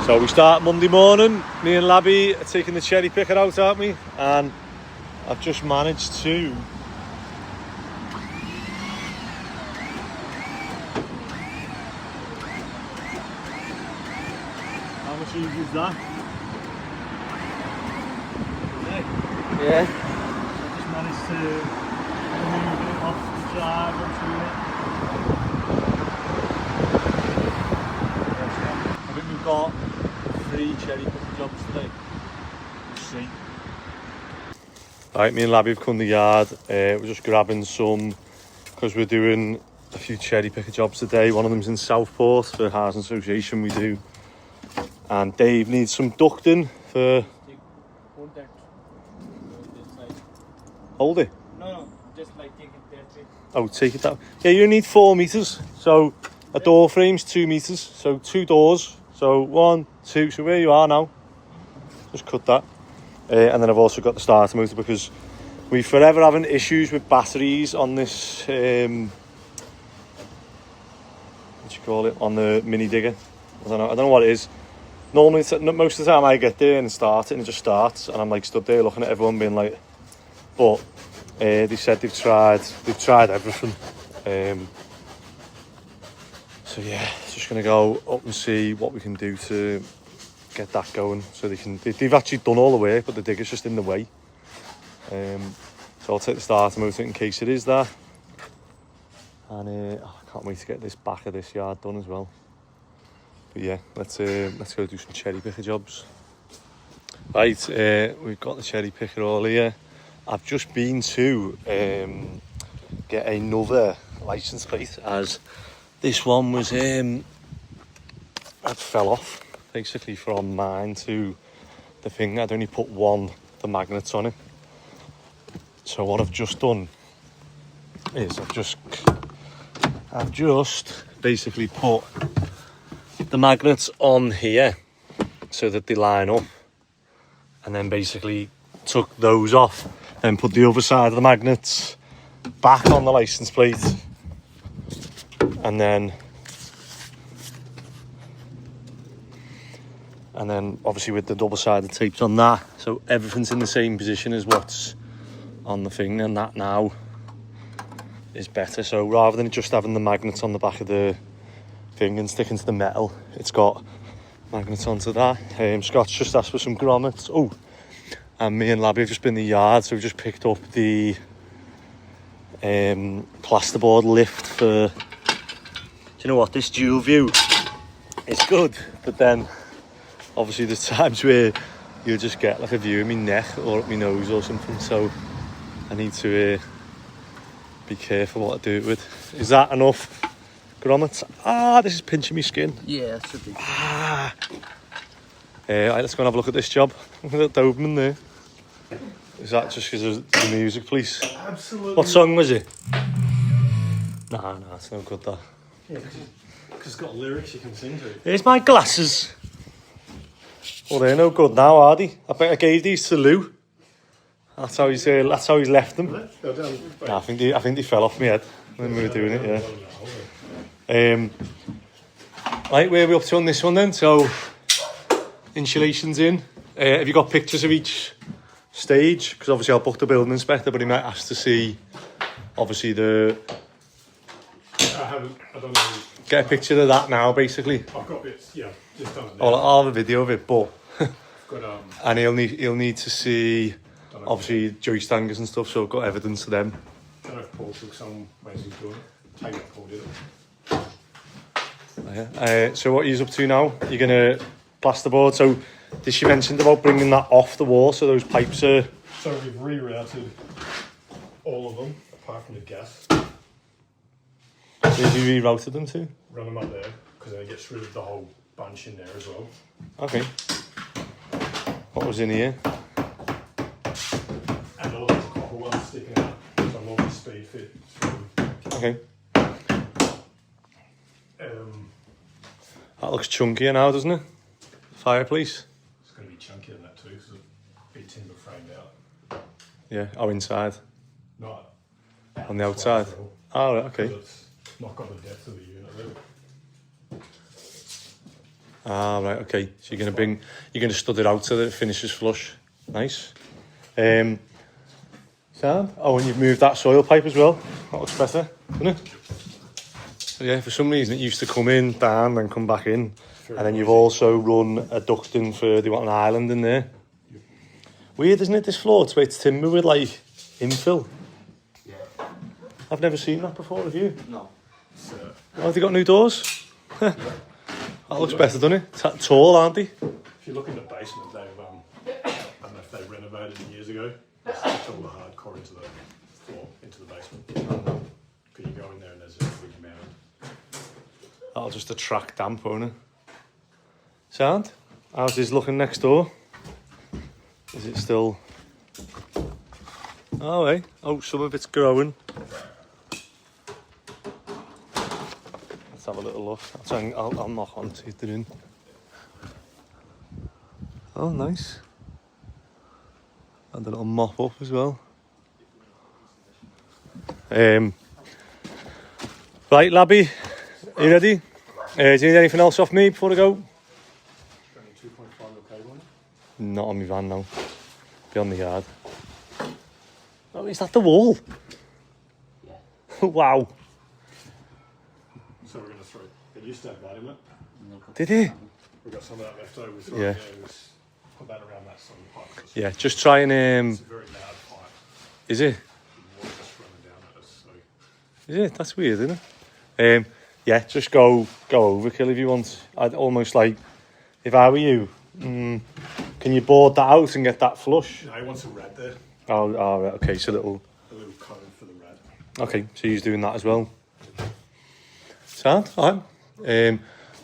So we start Monday morning. Me and Labby are taking the cherry picker out, aren't we? And I've just managed to how much easy is that? Yeah. I just managed to remove it off the drive onto it. I think we've got 3 cherry picker jobs today. We'll see. Right, me and Labby have come to the yard. We're just grabbing some because we're doing a few cherry picker jobs today. One of them's in Southport for Housing Association we do. And Dave needs some ducting for... Hold that. Hold it? No, just like take it there. Oh, take it down. Yeah, you need 4 metres. So a door frame's 2 metres. So 2 doors. So 1, 2. So where you are now, just cut that. And then I've also got the starter motor because we forever having issues with batteries on this, what do you call it, on the mini digger. I don't know what it is. Normally, most of the time I get there and start it and it just starts and I'm like stood there looking at everyone being like, but they said they've tried everything. So yeah, just gonna go up and see what we can do to get that going. So they've actually done all the work, but the digger's just in the way. So I'll take the starter motor in case it is that. And I can't wait to get this back of this yard done as well. But yeah, let's go do some cherry picker jobs. Right, we've got the cherry picker all here. I've just been to get another license plate as this one was it fell off basically from mine to the thing. I'd only put the magnets on it. So what I've just done is I've just basically put the magnets on here so that they line up, and then basically took those off and put the other side of the magnets back on the license plate, and then obviously with the double-sided tapes on that, so everything's in the same position as what's on the thing, and that now is better. So rather than just having the magnets on the back of the thing and sticking to the metal, it's got magnets onto that. Scott's just asked for some grommets. Oh, and me and Labby have just been in the yard, so we've just picked up the plasterboard lift for, do you know what, this dual view is good, but then obviously there's times where you'll just get like a view of my neck or up my nose or something, so I need to be careful what I do it with. Is that enough grommets? This is pinching my skin. Yeah, it should be. Right, let's go and have a look at this job. Look at that Doberman there. Is that just because of the music, please? Absolutely. What song was it? Nah, it's no good, that. Yeah, because it's got lyrics you can sing to. Here's my glasses. Well, they're no good now, are they? I bet I gave these to Lou. That's how he's left them. Nah, I think they fell off my head when we were doing it, yeah. Right, where are we up to on this one then? So, insulation's in. Have you got pictures of each stage? Because obviously I'll book the building inspector, but he might ask to see, obviously, I don't know. Get a picture of that now, basically. I've got bits, yeah, just done it. I'll have a video of it, but... got, and he'll need to see, obviously, joist hangers and stuff, so I've got evidence of them. I don't know if Paul took some when he's doing it. Take it, Paul did it. Yeah. So what are you up to now? You're going to plasterboard. So did she mention about bringing that off the wall so those pipes are... So we've rerouted all of them, apart from the gas. Where have you rerouted them to? Run them up there, because then it gets rid of the whole bunch in there as well. Okay. What was in here? And all these copper ones sticking out, so I'm always speed fit through. Okay. That looks chunkier now, doesn't it? Fireplace. It's going to be chunkier than that too, because it'll be timber framed out. Yeah. Oh, inside. Not On the outside. Oh, right, okay. It's not got the depth of the unit there. Ah, right, okay. So you're gonna stud it out so that it finishes flush. Nice. Sound? Oh, and you've moved that soil pipe as well. That looks better, doesn't it? So yeah, for some reason it used to come in, down, then come back in. And then you've also run a ducting for, they want an island in there. Weird, isn't it, this floor? It's timber with, like, infill. Yeah. I've never seen that before, have you? No. So, Oh, have they got new doors? That looks better, doesn't it? Tall, aren't they? if you look in the basement, they've I don't know if they renovated it years ago. It's all the hardcore into the floor, into the basement. Because you go in there and there's a big mound. That'll just attract damp, won't it? Sound? How's this looking next door? Is it still... Oh, hey. Oh, some of it's growing. Let's have a little look. I'll knock on, see if they're in. Oh, nice. And a little mop up as well. Right, Labby, are you ready? Do you need anything else off me before I go? 2.5 mil cable on it. Not on my van now. Be on the yard. Oh, is that the wall? Yeah. Wow. So we're going to throw it. It used to have that in it. Did he? We've got some of that left over. So Yeah. Let's put that around that sort of pipe. Yeah, just try and... It's a very loud pipe. Is it? The water just running down at us. So Is it? That's weird, isn't it? Yeah, just go overkill if you want. I'd almost like... If I were you, can you board that out and get that flush? no, he wants a rad there. Oh, right, okay, so A little cone for the rad. Okay, so he's doing that as well. Sound? All right.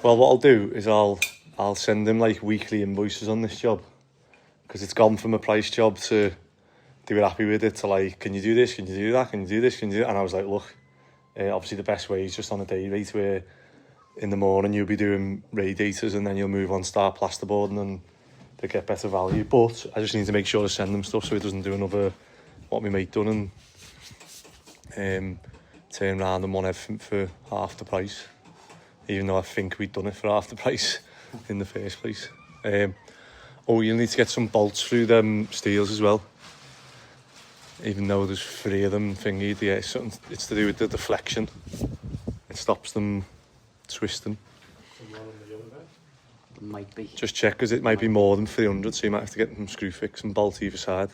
Well, what I'll do is I'll send him like weekly invoices on this job because it's gone from a price job to they were happy with it to like, can you do this? Can you do that? Can you do this? Can you do that? And I was like, look, obviously the best way is just on a day rate where in the morning you'll be doing radiators and then you'll move on start plasterboarding and they get better value. But I just need to make sure to send them stuff so he doesn't do another what my mate done and turn around and want everything for half the price, even though I think we'd done it for half the price in the first place. Oh, you'll need to get some bolts through them steels as well, even though there's 3 of them thingy. Yeah, it's to do with the deflection. It stops them twisting. Some one on the other bed. Might be. Just check because it might be more than 300, so you might have to get them screw fix and bolt either side.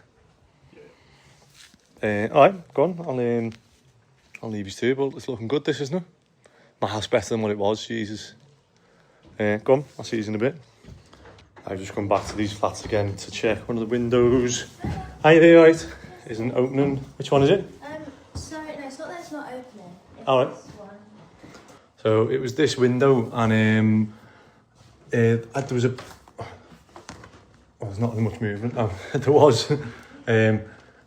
All right, go on. I'll leave you to, but it's looking good, this, isn't it? My house better than what it was, Jesus. Go on, I'll see you in a bit. I've just come back to these flats again to check one of the windows. Hi there, right? Isn't opening. Which one is it? Sorry, no, it's not that it's not opening. It's All right. this one. So it was this window, and there was a... Well, there's not much movement. Oh, there was.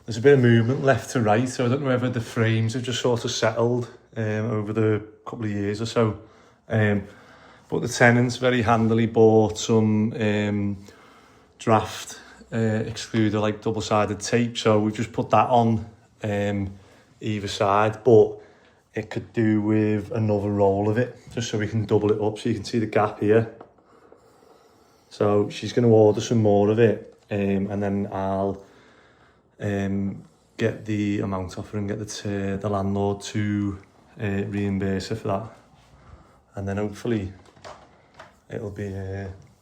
There's a bit of movement left to right, so I don't know whether the frames have just sort of settled over the couple of years or so. But the tenants very handily bought some draft excluder, like double-sided tape, so we've just put that on either side, but it could do with another roll of it, just so we can double it up so you can see the gap here. So she's going to order some more of it, and then I'll get the amount off her and get the landlord to reimburse her for that. And then hopefully it'll be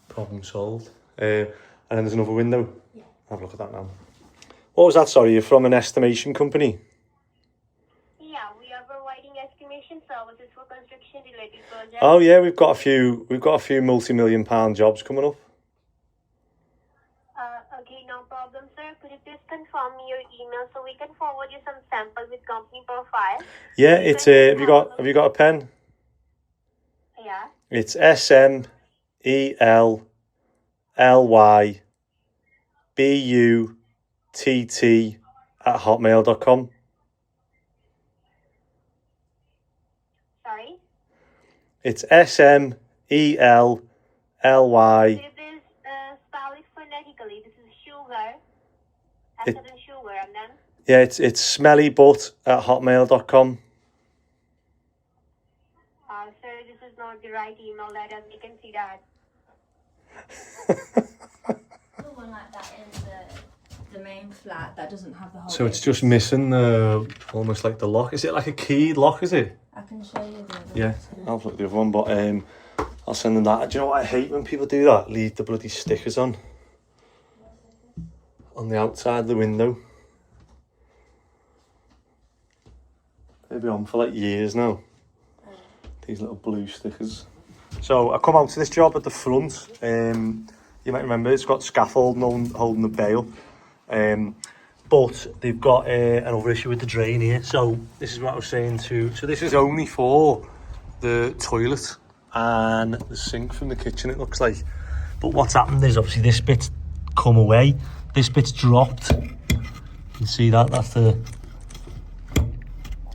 problem solved. And then there's another window. Yeah. Have a look at that now. What was that? Sorry, you're from an estimation company? Yeah, we are providing estimation services for construction related projects. Oh yeah, we've got a few multi-million-pound jobs coming up. Okay, no problem, sir. Could you please confirm me your email so we can forward you some sample with company profile? Yeah, it's have you got a pen? Yeah. It's SMELLYBUTT@hotmail.com. Sorry? It's SMELLY. Could you please spell it phonetically? This is sugar. S as in sugar, and then? Yeah, it's smellybutt@hotmail.com. Sir, this is not the right email. Let us, we can see that. flat that doesn't have the whole. So it's bit. just missing the, almost like the lock. Is it like a keyed lock, is it? I can show you the other Yeah, one. I'll put the other one, but I'll send them that. Do you know what I hate when people do that? Leave the bloody stickers on the outside of the window. They've been on for like years now. These little blue stickers. So I come out to this job at the front. You might remember it's got scaffolding holding the bale. But they've got another issue with the drain here. So this is what I was saying to. So this is only for the toilet and the sink from the kitchen, it looks like. But what's happened is obviously this bit's come away. This bit's dropped. You can see that. That's the.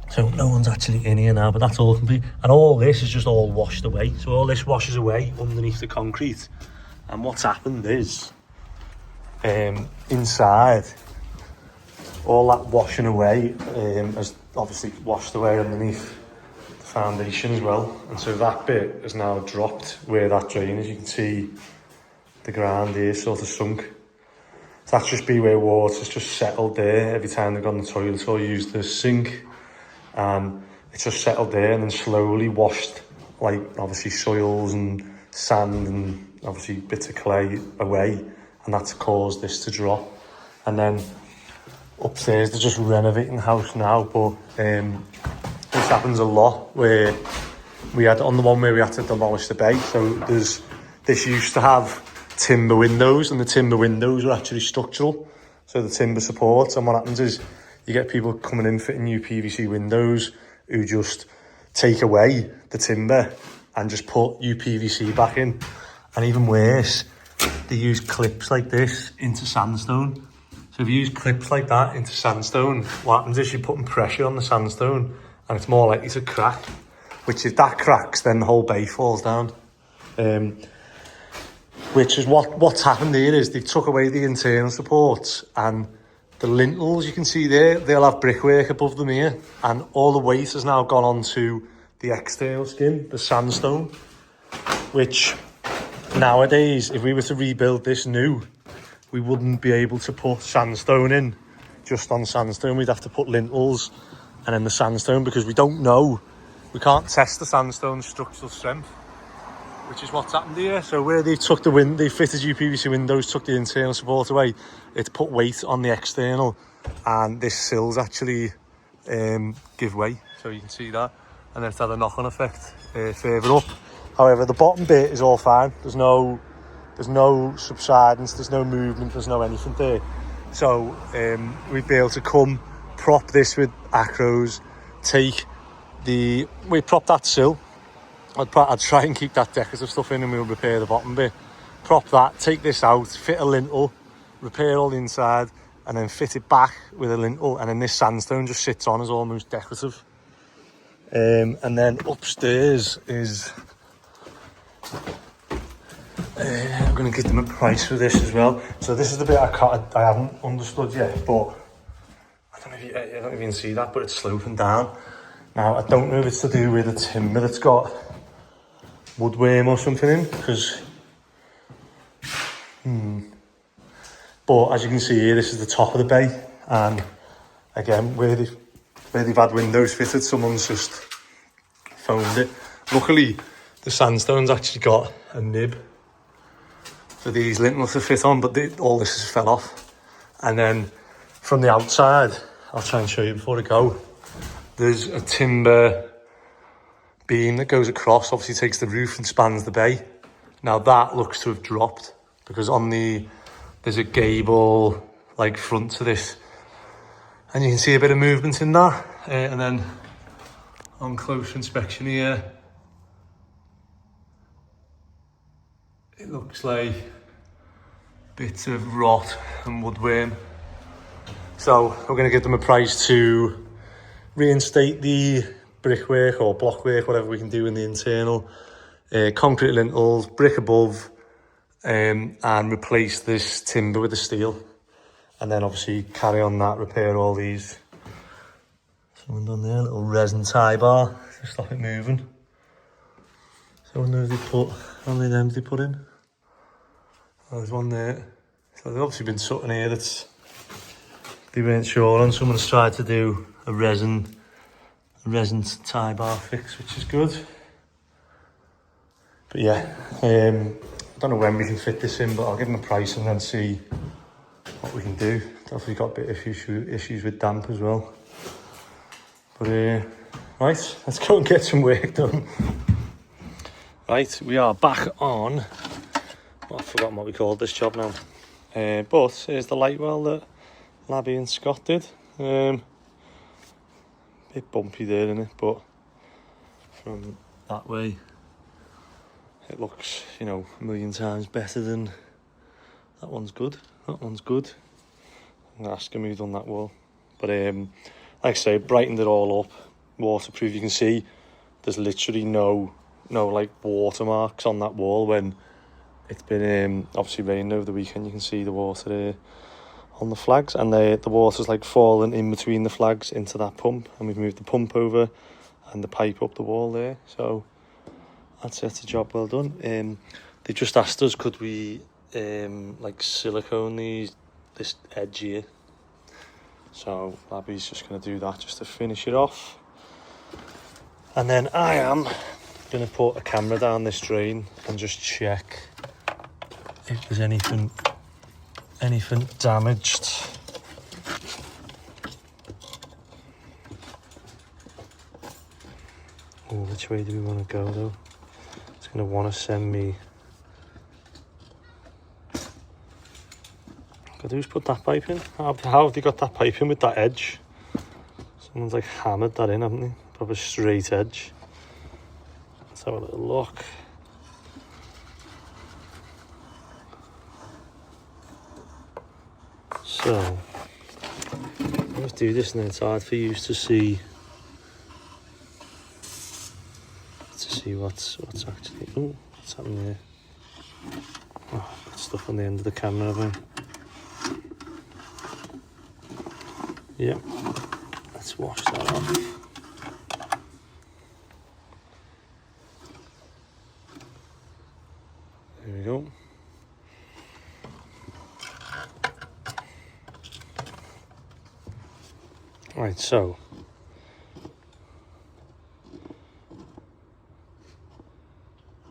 So no one's actually in here now, but that's all complete. And all this is just all washed away. So all this washes away underneath the concrete. And what's happened is, inside, all that washing away has obviously washed away underneath the foundation as well. And so that bit is now dropped where that drain is. You can see the ground here sort of sunk. So that's just be where water's just settled there every time they've gone to the toilet or used the sink. It's just settled there and then slowly washed, like obviously soils and sand and obviously bits of clay away, and that's caused this to drop. And then upstairs they're just renovating the house now, but this happens a lot where we had on the one where we had to demolish the bay. So this used to have timber windows, and the timber windows were actually structural, so the timber supports. And what happens is you get people coming in fitting new PVC windows who just take away the timber and just put UPVC back in. And even worse, they use clips like this into sandstone. So if you use clips like that into sandstone, what happens is you're putting pressure on the sandstone and it's more likely to crack, which if that cracks, then the whole bay falls down. Which is what's happened here is they took away the internal supports, and the lintels you can see there, they'll have brickwork above them here, and all the weight has now gone onto the external skin, the sandstone, which nowadays, if we were to rebuild this new, we wouldn't be able to put sandstone in just on sandstone. We'd have to put lintels and then the sandstone, because we don't know, we can't test the sandstone structural strength, which is what's happened here. So where they took the they fitted UPVC windows, took the internal support away, it's put weight on the external, and this sill's actually give way. So you can see that, and then it's had a knock-on effect further up. However, the bottom bit is all fine. There's no subsidence, there's no movement, there's no anything there. So we'd be able to come, prop this with acros, we prop that sill. I'd try and keep that decorative stuff in, and we'll repair the bottom bit. Prop that, take this out, fit a lintel, repair all the inside, and then fit it back with a lintel, and then this sandstone just sits on as almost decorative. And then upstairs is... I'm going to give them a price for this as well. So this is the bit I haven't understood yet, but I don't know if you can see that, but it's sloping down. Now, I don't know if it's to do with the timber that's got woodworm or something in, because but as you can see here, this is the top of the bay, and again where they've had windows fitted, someone's just foamed it. Luckily the sandstone's actually got a nib for these lintels to fit on, but all this has fell off. And then from the outside, I'll try and show you before I go, there's a timber beam that goes across, obviously takes the roof and spans the bay. Now that looks to have dropped, because there's a gable like front to this, and you can see a bit of movement in that. And then on close inspection here, it looks like bits of rot and woodworm. So we're going to give them a price to reinstate the brickwork or blockwork, whatever we can do in the internal, concrete lintels, brick above, and replace this timber with the steel, and then obviously carry on that, repair all these. Someone done there, a little resin tie bar to stop it moving. So I wonder if how many of them did they put in? Oh, there's one there. So they've obviously been something here that's they weren't sure on. Someone's tried to do a resin tie bar fix, which is good. But yeah, I don't know when we can fit this in, but I'll give them a price and then see what we can do. Definitely got a bit of issues with damp as well. But right, let's go and get some work done. Right, we are back on. I've forgotten what we called this job now. But here's the light well that Labby and Scott did. Bit bumpy there, isn't it? But from that way, it looks, you know, a million times better than that one's good. That one's good. I'm gonna ask him who done that wall. But like I say, brightened it all up, waterproof. You can see there's literally no like watermarks on that wall when it's been obviously rained over the weekend. You can see the water there on the flags, and the water's like falling in between the flags into that pump, and we've moved the pump over and the pipe up the wall there. So that's it, a job well done. They just asked us, could we like silicone this edge here. So Labby's just going to do that just to finish it off, and then I am going to put a camera down this drain and just check if there's anything damaged. Oh, which way do we want to go though? It's going to want to send me. Got to just put that pipe in. How have they got that pipe in with that edge? Someone's like hammered that in, haven't they? Proper straight edge. Let's have a little look. So let's do this, and it's hard for you to see what's actually. Oh, what's happening there? Oh, got stuff on the end of the camera, haven't I? Yep. Let's wash that off. There we go. Right, so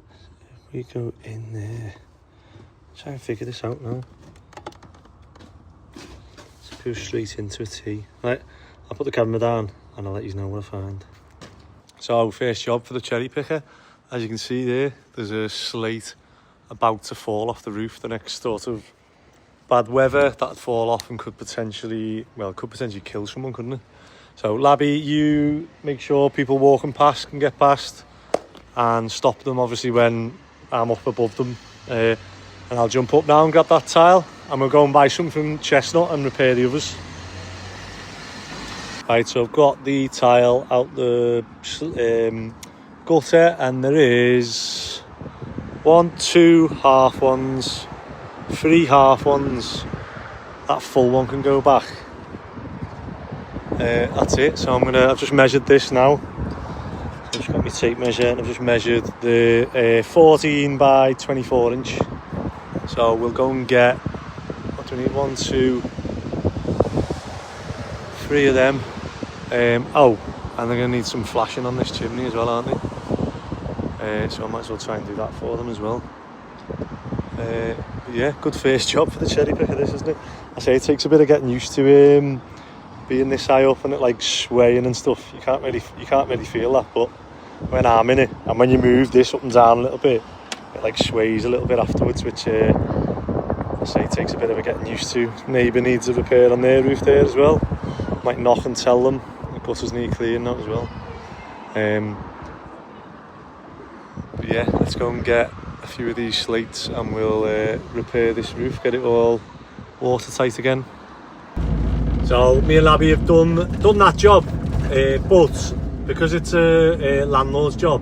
if we go in there, try and figure this out now. Let's go straight into a T. Right, I'll put the camera down and I'll let you know what I find. So, first job for the cherry picker. As you can see there, there's a slate about to fall off the roof. The next sort of bad weather that'd fall off and could potentially kill someone, couldn't it? So Labby, you make sure people walking past can get past, and stop them obviously when I'm up above them. And I'll jump up now and grab that tile, and we'll go and buy some from Chestnut and repair the others. Right, so I've got the tile out the gutter, and there is 1, 2 half ones, 3 half ones. That full one can go back. That's it. So I've just measured this now. So I've just got my tape measure, and I've just measured the 14 by 24 inch. So we'll go and get, what do we need? 1, 2, 3 of them. Oh, and they're going to need some flashing on this chimney as well, aren't they? So I might as well try and do that for them as well. Yeah, good first job for the cherry picker, this, isn't it? I say it takes a bit of getting used to being this high up and it like swaying and stuff. You can't really feel that, but when I'm in it and when you move this up and down a little bit, it like sways a little bit afterwards, which I say takes a bit of a getting used to. Neighbour needs a repair on their roof there as well. Might knock and tell them the gutters need clearing out as well. But yeah, let's go and get a few of these slates and we'll repair this roof, get it all watertight again. So me and Labby have done that job, but because it's a landlord's job,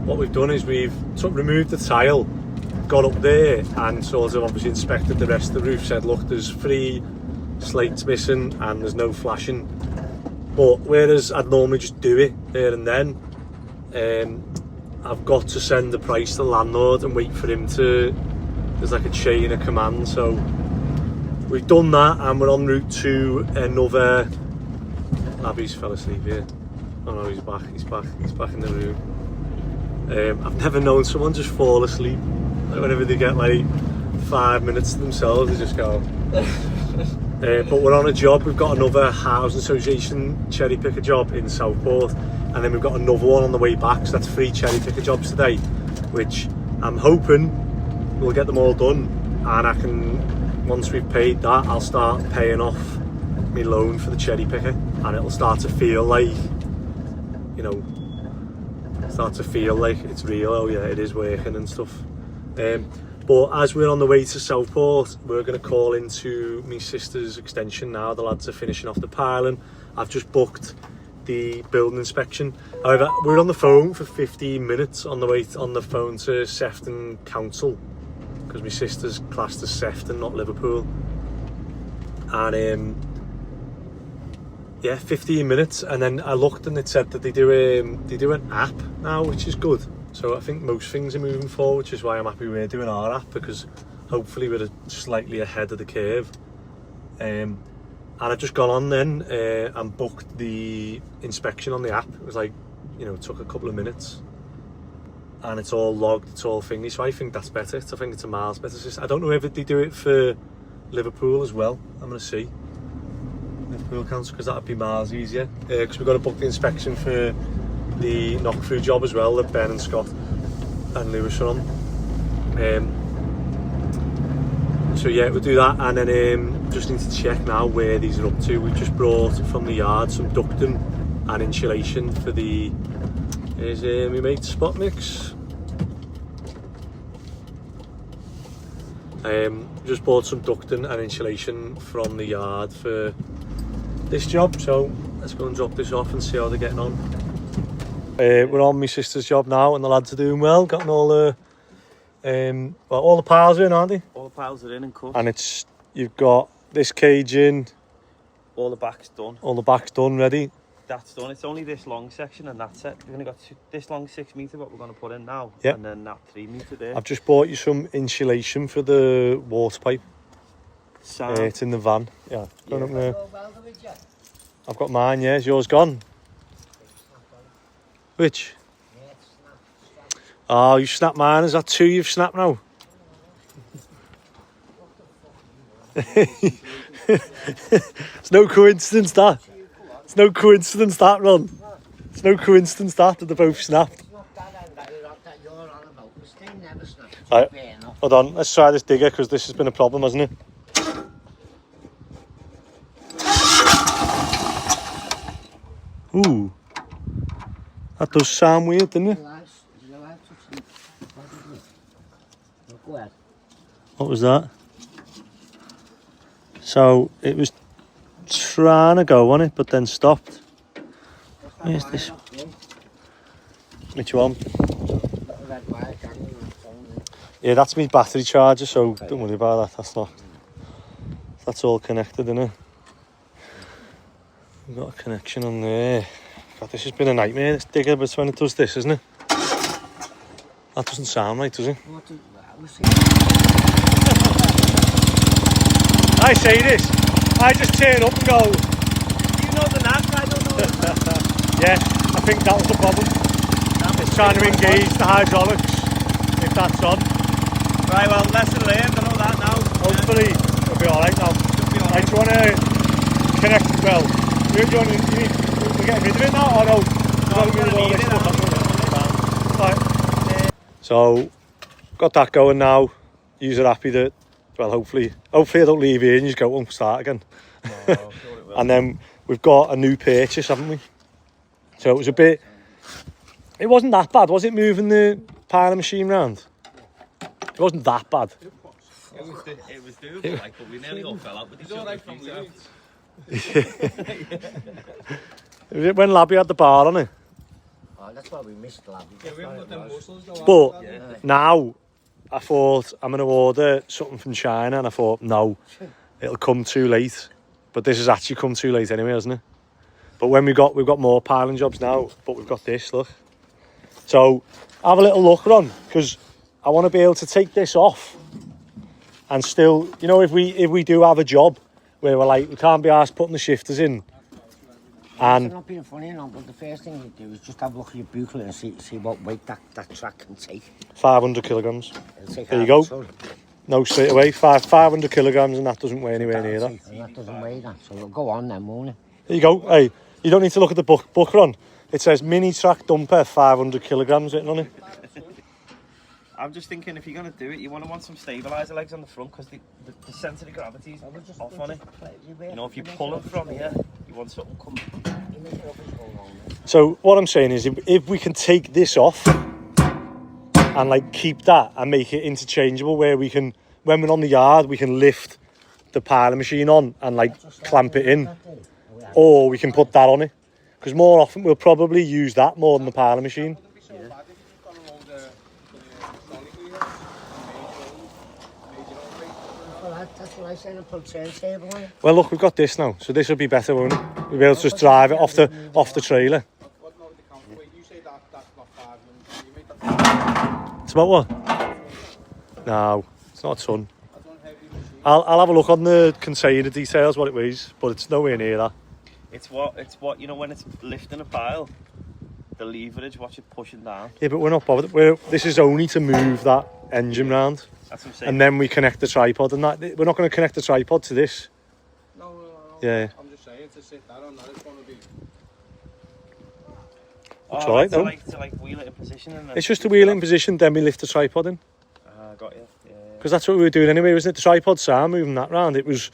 what we've done is we've removed the tile, got up there and sort of obviously inspected the rest of the roof, said look, there's 3 slates missing and there's no flashing. But whereas I'd normally just do it there and then, I've got to send the price to the landlord and wait for him to, there's like a chain of command, so we've done that and we're en route to another. Abby's fell asleep here. Oh no, he's back in the room. I've never known someone just fall asleep. Like whenever they get like 5 minutes to themselves, they just go. But we're on a job. We've got another housing association cherry picker job in Southport, and then we've got another one on the way back. So that's 3 cherry picker jobs today, which I'm hoping we'll get them all done. And I can, once we've paid that, I'll start paying off my loan for the cherry picker, and it'll start to feel like, you know, it's real. Oh yeah, it is working and stuff. But as we're on the way to Southport, we're going to call into my sister's extension now. The lads are finishing off the piling. I've just booked the building inspection. However, we're on the phone for 15 minutes on the way on the phone to Sefton Council, because my sister's classed as Sefton, not Liverpool. And yeah, 15 minutes, and then I looked and it said that they do an app now, which is good. So I think most things are moving forward, which is why I'm happy we're doing our app, because hopefully we're slightly ahead of the curve. And I've just gone on then and booked the inspection on the app. It was like, you know, it took a couple of minutes, and it's all logged, it's all thingy. So I think that's better. I think it's a miles better system. I don't know if they do it for Liverpool as well. I'm going to see. Liverpool Council, because that'd be miles easier. Because we've got to book the inspection for the knock-through job as well that Ben and Scott and Lewis are on. So yeah, we'll do that, and then just need to check now where these are up to. We've just brought from the yard some ducting and insulation for the. Here's my mate Spot Mix. Just bought some ducting and insulation from the yard for this job, so let's go and drop this off and see how they're getting on. We're on my sister's job now, and the lads are doing well. Gotten all the all the piles are in, aren't they? All the piles are in and cut. And it's, you've got this cage in. All the back's done. All the back's done, ready. That's done. It's only this long section, and that's it. We've only got this long 6 metre, what we're going to put in now. Yep. And then that 3 metre there. I've just bought you some insulation for the water pipe. Sound. It's in the van. Yeah. Going up there. I've got mine. Yeah, is yours gone? Which? Oh, you snapped mine. Is that 2 you've snapped now? It's no coincidence that. It's no coincidence that, Ron. It's no coincidence that they're both snapped. Right, hold on. Let's try this digger, because this has been a problem, hasn't it? Ooh. That does sound weird, doesn't it? What was that? So it was trying to go on it, but then stopped. Where's this? Which one? Yeah, that's my battery charger, so don't worry about that. That's all connected, isn't it? We've got a connection on there. God, this has been a nightmare, this digger, but when it does this, isn't it? That doesn't sound right, does it? I say this, I just turn up and go. You know the knack, I don't know. Yeah, I think that was the problem. It's trying to engage the hydraulics, if that's on. Right, well, lesson learned, I know that now. Hopefully, it'll be alright now. Right, do you want to connect, well, we're getting rid of it now, or no? Right. So, got that going now. You're happy that, well, hopefully I don't leave here and you just go home and start again. No, sure it will. And then we've got a new purchase, haven't we? So it was a bit, it wasn't that bad, was it, moving the piling machine round? It wasn't that bad. It was doable, like, but we nearly all fell out with each other. Was it when Labby had the bar on it? Oh, that's why we missed Labby. Yeah, we haven't got them muscles though. But now I thought I'm going to order something from China, and I thought, no, it'll come too late. But this has actually come too late anyway, hasn't it? But when we've got more piling jobs now, but we've got this, look. So have a little look, Ron, because I want to be able to take this off and still, you know, if we do have a job where we're like, we can't be asked putting the shifters in, I'm and not being funny, no, but the first thing you do is just have a look at your booklet and see what weight that track can take. 500 kilograms. It'll take There you half go. a ton. No, straight away, 500 kilograms, and that doesn't weigh anywhere near that. And that doesn't weigh that, so it'll go on then, won't it? There you go. Hey, you don't need to look at the book on. It says mini track dumper, 500 kilograms written on it. I'm just thinking, if you're going to do it, you want some stabiliser legs on the front, because the centre of gravity is off on it. You know, if you pull them from here, you want something coming. So what I'm saying is, if we can take this off and like keep that and make it interchangeable, where we can, when we're on the yard, we can lift the piling machine on and like clamp it in, or we can put that on it, because more often we'll probably use that more than the piling machine. That's what I said, I'll put turntable on it. Well, look, we've got this now, so this will be better, won't it? We'll be able to just drive it off the trailer. It's about what? No, it's not a ton. I'll have a look on the container details what it weighs, but it's nowhere near that. It's what you know, when it's lifting a pile, the leverage, watch it pushing down. Yeah, but we're not bothered. This is only to move that engine round, That's what I'm saying. and then we connect the tripod, and that we're not going to connect the tripod to this. No. Yeah. I'm just saying, to sit that on that, it's going to be... It's all right, though. To like wheel it in position. And then It's just to wheel it in position, then we lift the tripod in, got you. Yeah. because that's what we were doing anyway, wasn't it? The tripod sound moving that round. It was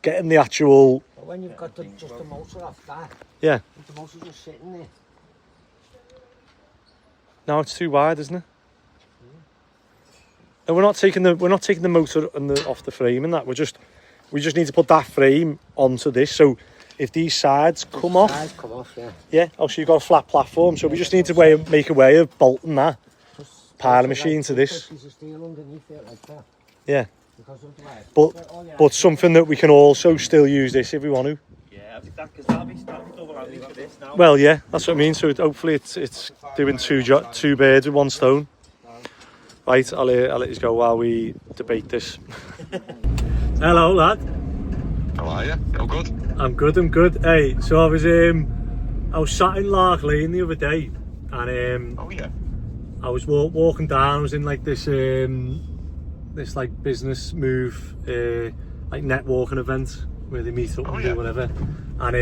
getting the actual. But when you've got just the motor off that, Yeah. the motor's just sitting there. Now it's too wide, isn't it? And we're not taking the motor and off the frame and that. We just need to put that frame onto this. So if these sides come off, Sides come off, yeah. yeah. Also you've got a flat platform. So we just need to make a way of bolting that Just piling also machine like to this. pieces of steel underneath it like that. Yeah. Because otherwise, But something that we can also still use this if we want to. Yeah, I think that, because that'll be double handy for this now. Well, yeah, that's what I mean. So hopefully it's doing two birds with one stone. Right, I'll let you go while we debate this. Hello, lad. How are you? You all good? I'm good. Hey, so I was sat in Lark Lane the other day, and Oh yeah. I was walking down. I was in like this like business move, like networking event where they meet up and do whatever. And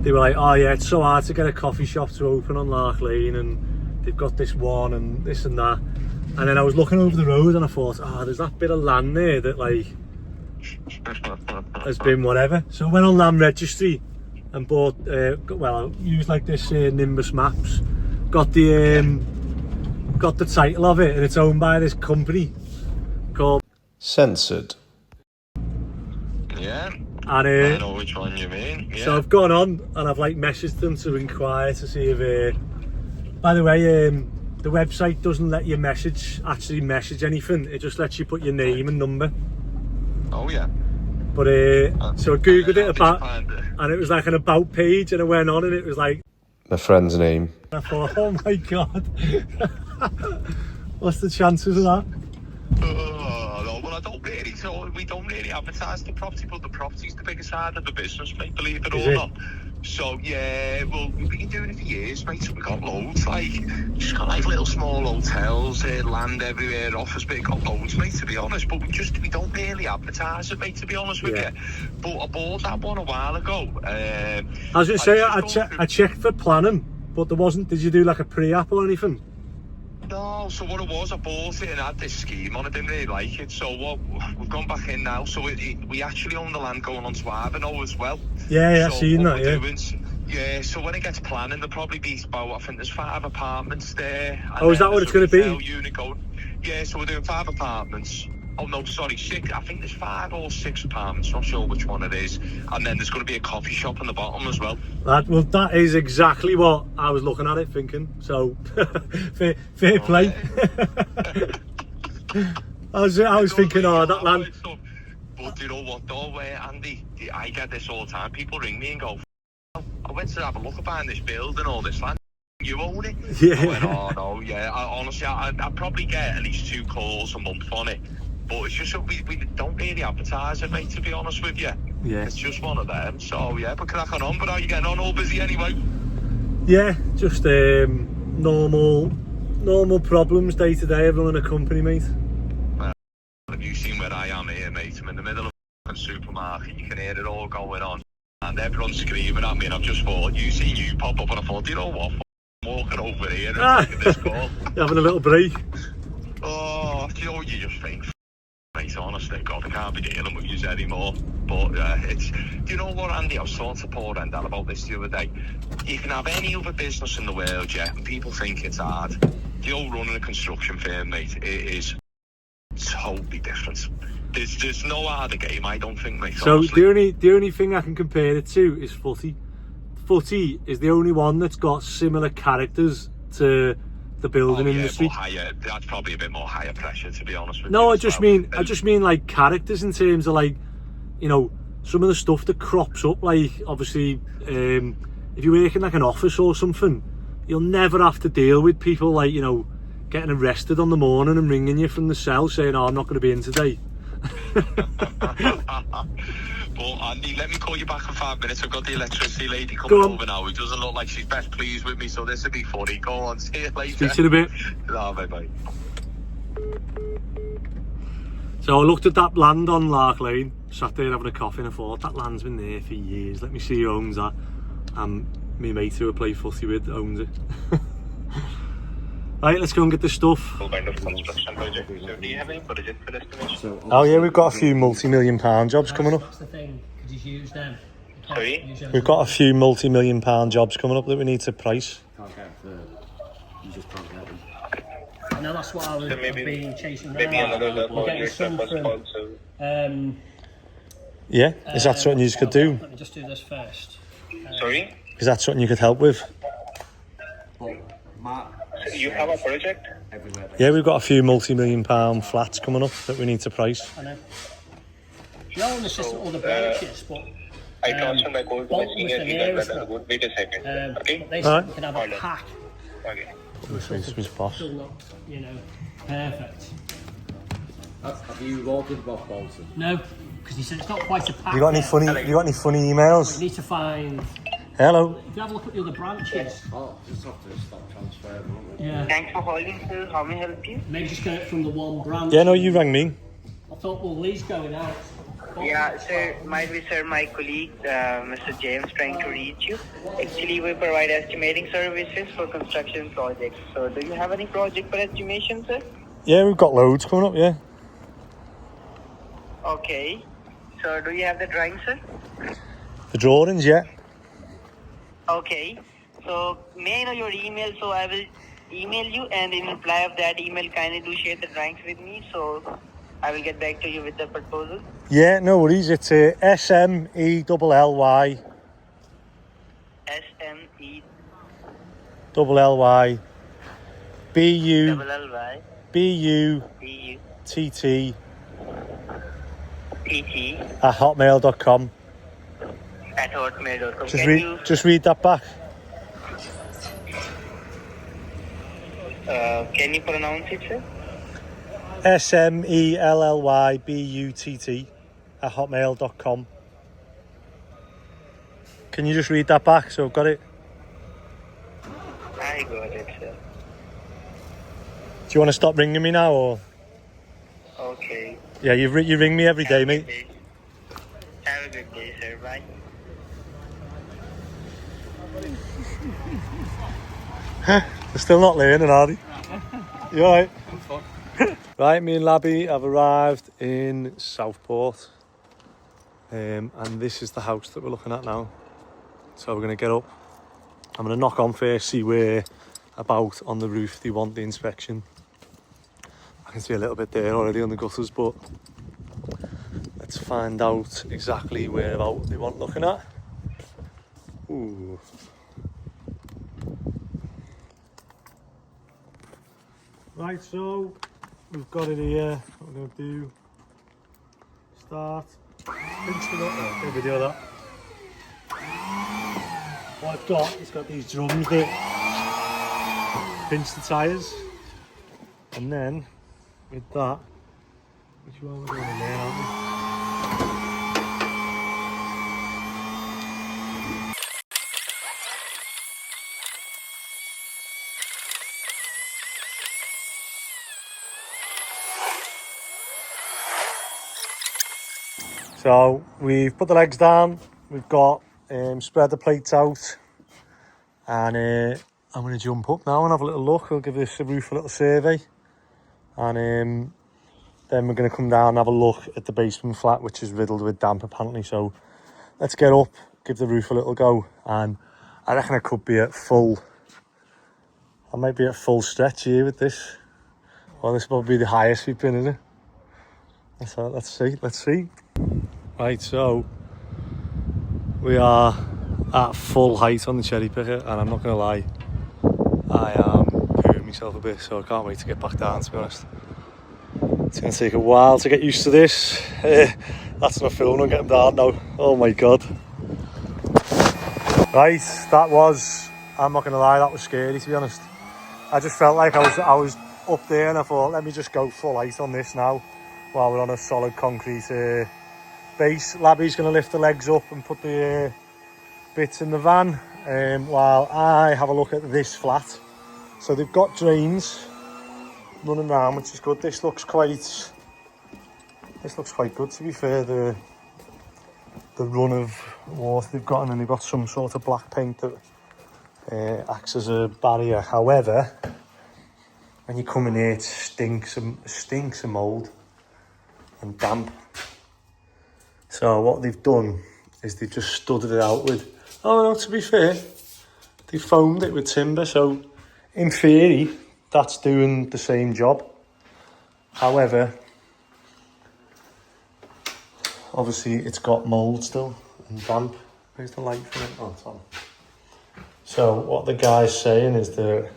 they were like, "Oh yeah, it's so hard to get a coffee shop to open on Lark Lane, and they've got this one and this and that." And then I was looking over the road and I thought, there's that bit of land there that like has been whatever. So I went on Land Registry and bought, I used like this Nimbus Maps, got the title of it, and it's owned by this company called Censored. Yeah. And I know which one you mean. Yeah. so I've gone on and I've like messaged them to inquire to see if, by the way, the website doesn't let you actually message anything. It just lets you put your name and number. Oh yeah. But so I googled it about, Find it. and it was like an about page, and I went on and it was like, My friend's name. I thought, oh my god, what's the chances of that? No, well I don't really. So we don't really advertise the property, but the property's the biggest side of the business, mate. Believe it Is or it? not. So yeah, well we've been doing it for years, mate. So we got loads, like just got like little small hotels, land everywhere, office bit, got loads, mate. To be honest, but we don't really advertise it, mate. To be honest with Yeah. you, but I bought that one a while ago. I was going to say, I checked for planning, but there wasn't. Did you do like a pre-app or anything? No, so what it was, I bought it and had this scheme on it, didn't really like it. So we've gone back in now. So we actually own the land going on to Ivanhoe as well. Yeah, I've So seen what that. we're Yeah. doing, yeah, so when it gets planning, there'll probably be about, I think there's 5 apartments there. And Oh, is that then what there's it's gonna a be? retail unit going. Yeah, so we're doing 5 apartments. Oh no, sorry, 6. I think there's 5 or 6 apartments. Not sure which one it is. And then there's going to be a coffee shop on the bottom as well. Well, that is exactly what I was looking at it thinking. So, fair play. I was thinking, that land. But you know what though, Andy? I get this all the time. People ring me and go, I went to have a look at buying this building, all this land. You own it? Yeah. I went, oh no, yeah. Honestly, I probably get at least 2 calls a month on it. But it's just that we don't really advertise it, mate, to be honest with you. Yeah. It's just one of them. So, yeah, but cracking on. But how you getting on? All busy anyway? Yeah, just normal problems day to day of running a company, mate. Have you seen where I am here, mate? I'm in the middle of a supermarket. You can hear it all going on. And everyone's screaming at me, and I've just thought, you pop up, and I thought, you know what? I'm walking over here and taking this call. You're having a little break. Oh, you know, you just think, mate, honestly, God, I can't be dealing with you anymore. But it's, do you know what, Andy? I was talking to poor Endal about this the other day. You can have any other business in the world, yeah, and people think it's hard. The old running a construction firm, mate, it is totally different. There's no harder game, I don't think, mate. So honestly. the only thing I can compare it to is footy. Footy is the only one that's got similar characters to the building industry. But higher, that's probably a bit more higher pressure, to be honest with you. No, I just mean like characters in terms of, like, you know, some of the stuff that crops up. Like, obviously, if you work in like an office or something, you'll never have to deal with people like, you know, getting arrested on the morning and ringing you from the cell saying, "Oh, I'm not going to be in today." But Andy, let me call you back in 5 minutes. I've got the electricity lady coming over now. It doesn't look like she's best pleased with me, so this will be funny. Go on, see you later. Speak to you in a bit. No, bye. So I looked at that land on Lark Lane, sat there having a coffee, and I thought, that land's been there for years. Let me see who owns that. And my mate who I play footy with owns it. Right, let's go and get the stuff. What kind of construction project? So do you have any budget for estimation? Oh yeah, we've got a few multi-million-pound jobs coming up. That's the thing, because you use them. Sorry? We've got a few multi-million-pound jobs coming up that we need to price. Can't get you just can't get them. I know that's what I was been chasing down. Maybe another level. We're getting some from, Yeah, is that something you could do? let me just do this first. Sorry? Is that something you could help with? You have a project? Yeah, we've got a few multi-million-pound flats coming up that we need to price. I know. You know, on the system, all the branches, but I transfer my code to my Bolton was senior the leader. nearest That's one. good. Wait a second. Okay? But they Alright. said we can have a pack. Okay. Who's boss? Still not, you know, perfect. Have you logged in about Bolton? No, because he said it's not quite a pack. You got any yet. funny? You got any funny emails? You need to find. Hello. If you have a look at the other branches, Oh, just have to stop transferring, won't we? yeah, Thanks for calling, sir. How may I help you? maybe just get it from the one branch. Yeah, no, you rang me. I thought, well, Lee's going out. Yeah, sir, might be, sir, my colleague, Mr. James, trying to reach you. Actually, we provide estimating services for construction projects. So, do you have any project for estimation, sir? Yeah, we've got loads coming up. Yeah. Okay. So, do you have the drawing, sir? The drawings, yeah. Okay. So, may I know your email? So, I will email you, and in reply of that email, kindly do share the drawings with me. So, I will get back to you with the proposal. Yeah, no worries. It's SMELLY SME LLY BU LLY BUTT PT @hotmail.com. at hotmail.com. Just read that back. Can you pronounce it, sir? SMELLY BUTT @hotmail.com. Can you just read that back so I've got it? I got it, sir. Do you want to stop ringing me now, or? Okay. Yeah, you ring me every day, mate. Have a good day, sir. Bye. They're still not learning, are they? You alright? Right, me and Labby have arrived in Southport, and this is the house that we're looking at now. So we're going to get up. I'm going to knock on first, see where about on the roof they want the inspection. I can see a little bit there already on the gutters, but let's find out exactly where about they want looking at. Ooh. Right, so we've got it here. What we're going to do, start, pinch it up, get a video of that. What I've got, it's got these drums that pinch the tyres, and then with that Which one we're going in there, aren't we? So we've put the legs down, we've got spread the plates out, and I'm going to jump up now and have a little look. I'll give this roof a little survey, and then we're going to come down and have a look at the basement flat, which is riddled with damp apparently. So let's get up, give the roof a little go, and I reckon I could be at full, I might be at full stretch here with this. Well, this will probably be the highest we've been, isn't it? So let's see. Right, so we are at full height on the cherry picker, and I'm not going to lie, I am pooing myself a bit, so I can't wait to get back down, to be honest. It's going to take a while to get used to this. That's not filming, I'm getting down now. Oh my god. Right, that was, I'm not going to lie, that was scary, to be honest. I just felt like I was up there, and I thought, let me just go full height on this now while we're on a solid concrete base. Labby's going to lift the legs up and put the bits in the van while I have a look at this flat. So they've got drains running around, which is good. This looks quite good, to be fair. The run of water they've got, and then they've got some sort of black paint that acts as a barrier. However, when you come in here, it stinks of mould and damp. So what they've done is they've just studded it out with, oh no, to be fair, they foamed it with timber, so in theory that's doing the same job. However, obviously it's got mould still and damp. Where's the light for it? Oh, it's on. So what the guy's saying is that,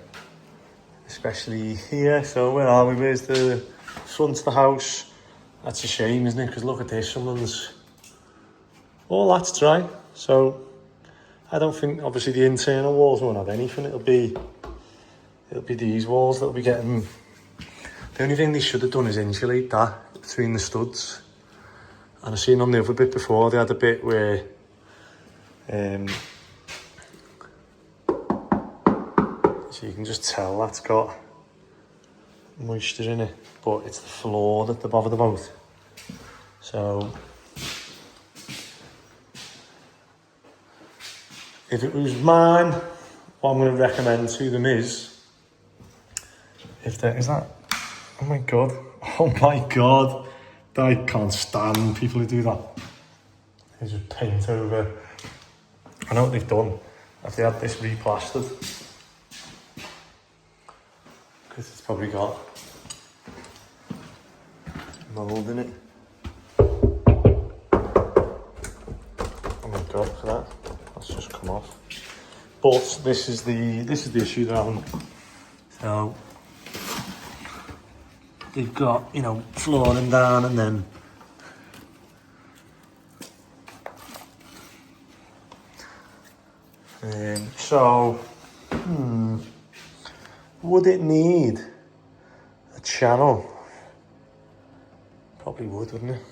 especially here, so where are we? Where's the front of the house? That's a shame, isn't it? Because look at this, all that's dry. So I don't think, obviously the internal walls won't have anything. It'll be these walls that'll be getting. The only thing they should have done is insulate that between the studs. And I've seen on the other bit before, they had a bit where so you can just tell that's got moisture in it, but it's the floor that they're bothered about. So if it was mine, what I'm going to recommend to them is, if there is that, oh my god, I can't stand people who do that. They just paint over. I know what they've done. If they had this replastered, because it's probably got mould in it. Oh my god, look at that. That's just come off. But this is the issue they're having. So they've got, you know, flooring down, and then would it need a channel? Probably would, wouldn't it?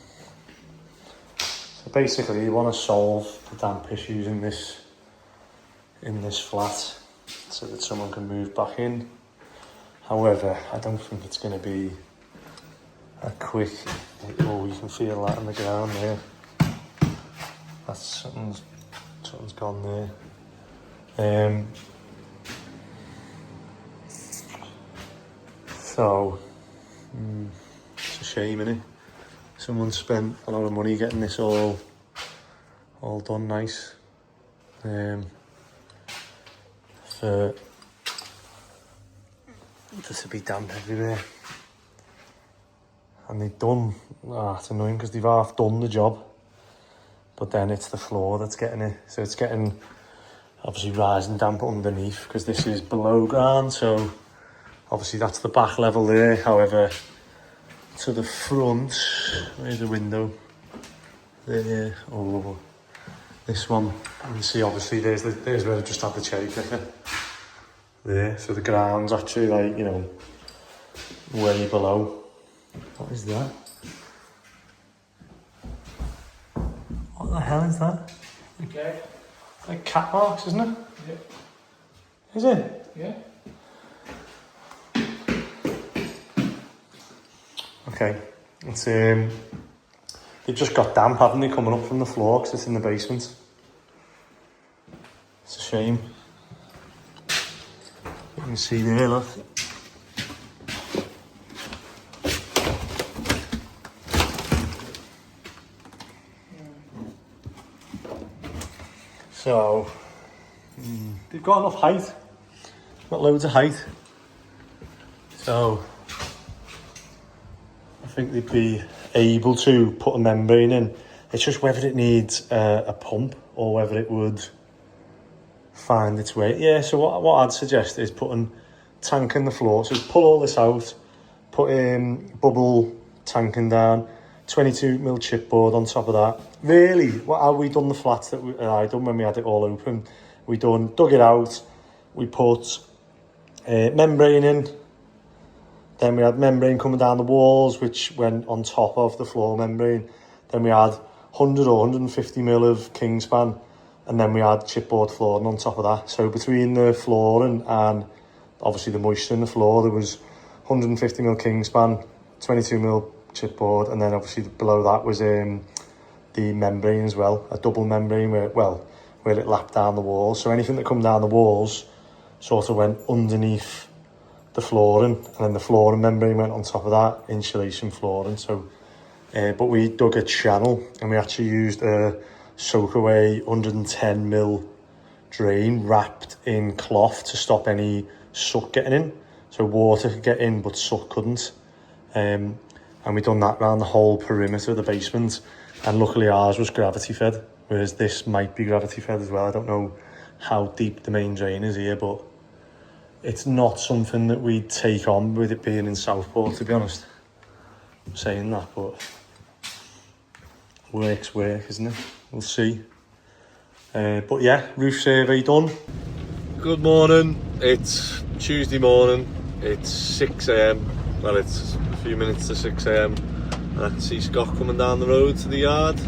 So basically you want to solve the damp issues in this flat so that someone can move back in. However, I don't think it's going to be a quick, oh, you can feel that on the ground there. That's something's gone there. So it's a shame, innit? Someone spent a lot of money getting this all done nice. For just to be damp everywhere. And they've done, it's annoying because they've half done the job, but then it's the floor that's getting it. So it's getting obviously rising damp underneath because this is below ground, so obviously that's the back level there. However, to the front, where's the window? There, oh, this one, you can see obviously there's where I just had the cherry picker. There, so the ground's actually like, you know, way below. What is that? What the hell is that? Okay. Like cat marks, isn't it? Yeah. Is it? Yeah. Okay. It's they've just got damp, haven't they, coming up from the floor because it's in the basement. It's a shame. You can see there, look. So, they've got enough height. Got loads of height. So, I think they'd be able to put a membrane in. It's just whether it needs a pump or whether it would find its way. Yeah, so what I'd suggest is putting tank in the floor. So pull all this out, put bubble tanking down, 22mm chipboard on top of that. Really, how we done the flats that I done when we had it all open, we dug it out, we put membrane in, then we had membrane coming down the walls which went on top of the floor membrane, then we had 100 or 150mm of Kingspan, and then we had chipboard flooring on top of that. So between the flooring and obviously the moisture in the floor, there was 150mm Kingspan, 22mm chipboard, and then obviously below that was the membrane as well, a double membrane where it lapped down the walls. So anything that come down the walls sort of went underneath the flooring, and then the flooring membrane went on top of that, insulation flooring. So, but we dug a channel and we actually used a soak away 110mm drain wrapped in cloth to stop any suck getting in. So water could get in, but suck couldn't. And we done that around the whole perimeter of the basement. And luckily ours was gravity fed, whereas this might be gravity fed as well. I don't know how deep the main drain is here, but it's not something that we'd take on with it being in Southport, to be honest. I'm saying that, but work's work, isn't it? We'll see. But yeah, roof survey done. Good morning. It's Tuesday morning. It's 6 a.m. Well, it's a few minutes to 6 a.m. and I can see Scott coming down the road to the yard.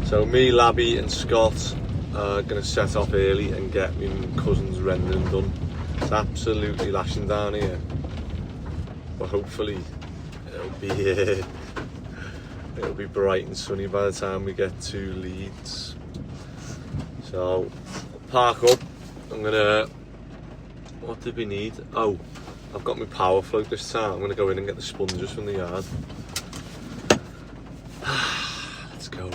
So me, Labby and Scott are going to set off early and get my cousin's rendering done. It's absolutely lashing down here, but hopefully it'll be bright and sunny by the time we get to Leeds. So I'll park up. I'm gonna, what did we need? Oh, I've got my power float this time. I'm gonna go in and get the sponges from the yard. Let's go.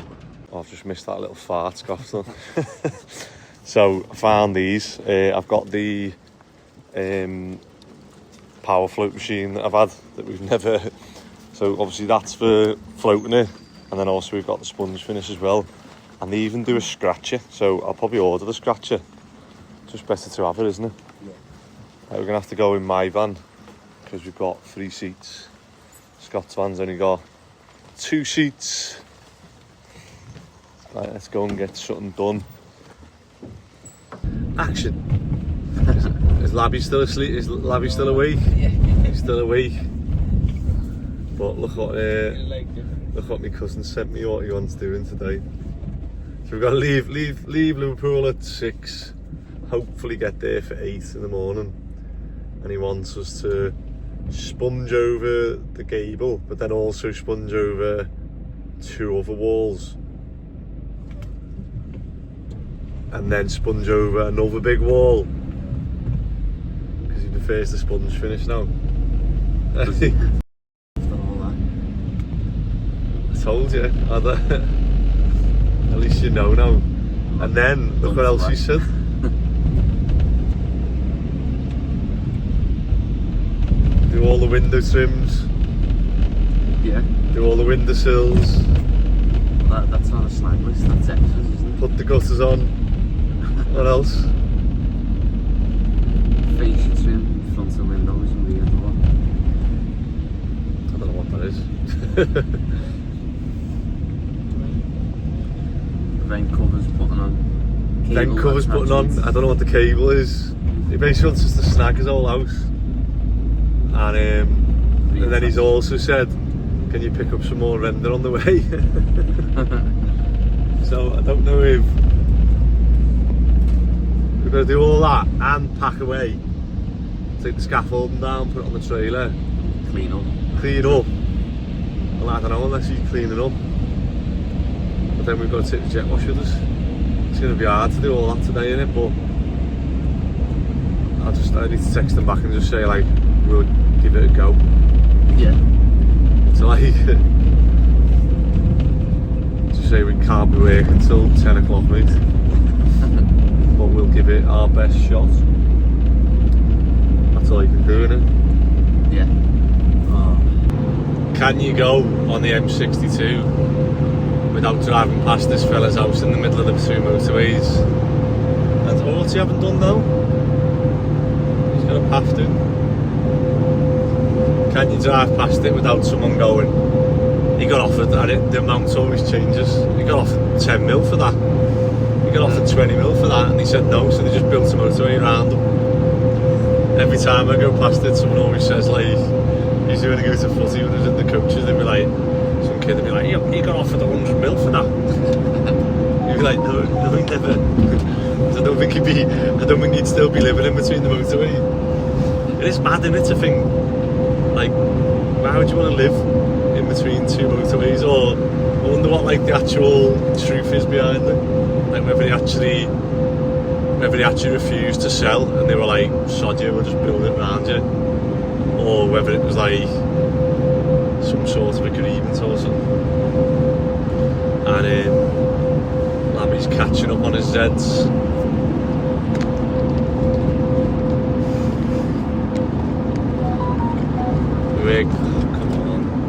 Oh, I've just missed that little fart, Scott. So I found these. I've got the power float machine that I've had that we've never. So obviously that's for floating it, and then also we've got the sponge finish as well. And they even do a scratcher, so I'll probably order the scratcher. Just better to have it, isn't it? Yeah. We're gonna have to go in my van because we've got 3 seats. Scott's van's only got 2 seats. Right, let's go and get something done. Action. Is Labby still asleep? Is Labby still awake? Yeah. He's still awake. But look what my cousin sent me, what he wants doing today. So we've got to leave Liverpool at 6, hopefully get there for 8 in the morning. And he wants us to sponge over the gable, but then also sponge over 2 other walls. And then sponge over another big wall. Because he prefers the sponge finish now. I told you. At least you know now. And then look what else he said. Do all the window trims. Yeah. Do all the window sills. That's not a snag list, that's extras, isn't it? Put the gutters on. What else? Fascia trim, front of windows and rear door. I don't know what that is. Vent covers putting on. Vent covers putting on. I don't know what the cable is. He basically wants us to snag his whole house. And then he's also said can you pick up some more render on the way? So I don't know if we're going to do all that and pack away, take the scaffolding down, put it on the trailer, Clean up. clean up. Well, I don't know, unless he's cleaning up. But then we've got to take the jet wash with us. It's going to be hard to do all that today, innit? But I need to text them back and just say, like, we'll give it a go. Yeah. So like, just say we can't be working until 10 o'clock, mate. But we'll give it our best shot. That's all you can do, innit? Yeah. Can you go on the M62 without driving past this fella's house in the middle of the two motorways? That's all you haven't done now. He's got a path to. Can you drive past it without someone going, he got offered that, the amount always changes. He got offered 10 mil for that. He got offered 20 mil for that, and he said no, so they just built a motorway around him. Every time I go past it, someone always says, like, he's doing to go to footy when he was in the coaches, they'd be like, some kid would be like, he got offered 100 mil for that. He'd be like, no, he never. I don't think he'd still be living in between the motorway. It is mad, isn't it, to think, like, why would you want to live in between two motorways? Or I wonder what, like, the actual truth is behind it. Like, whether they actually refused to sell and they were like, sod you, we'll just build it around you. Or whether it was like some sort of agreement or something. And Labby's catching up on his Zeds.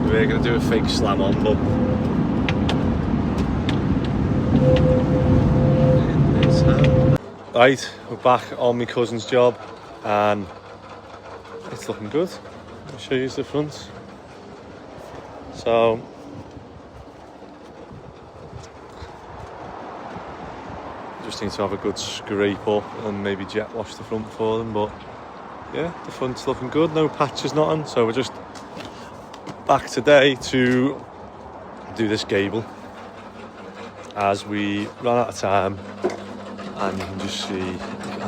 We're going to do a fake slam on, but right, we're back on my cousin's job and it's looking good. I'll show you the front. So just need to have a good scrape up and maybe jet wash the front for them, but yeah, the front's looking good, no patches, nothing. So we're just back today to do this gable as we run out of time, and you can just see, I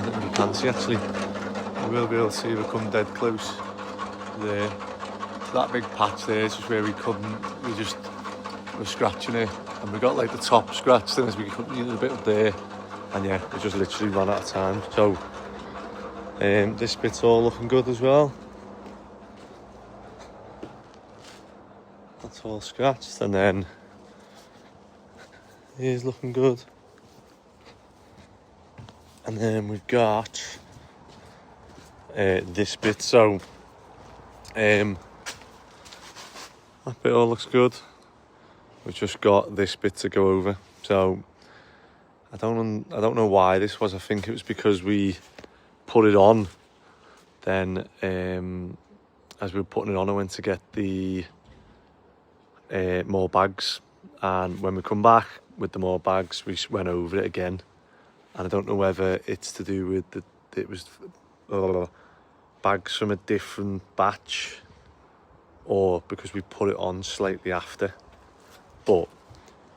don't know if you can see actually, you will be able to see we come dead close there. That big patch there is just where we're scratching it, and we got like the top scratched and as we cut a little bit up there, and yeah, we just literally ran out of time. So this bit's all looking good as well. That's all scratched, and then here's looking good. And then we've got this bit, so that bit all looks good. We've just got this bit to go over. So I don't know why this was. I think it was because we put it on. Then as we were putting it on, I went to get the more bags, and when we come back with the more bags, we went over it again. And I don't know whether it's to do with it was bags from a different batch, or because we put it on slightly after. But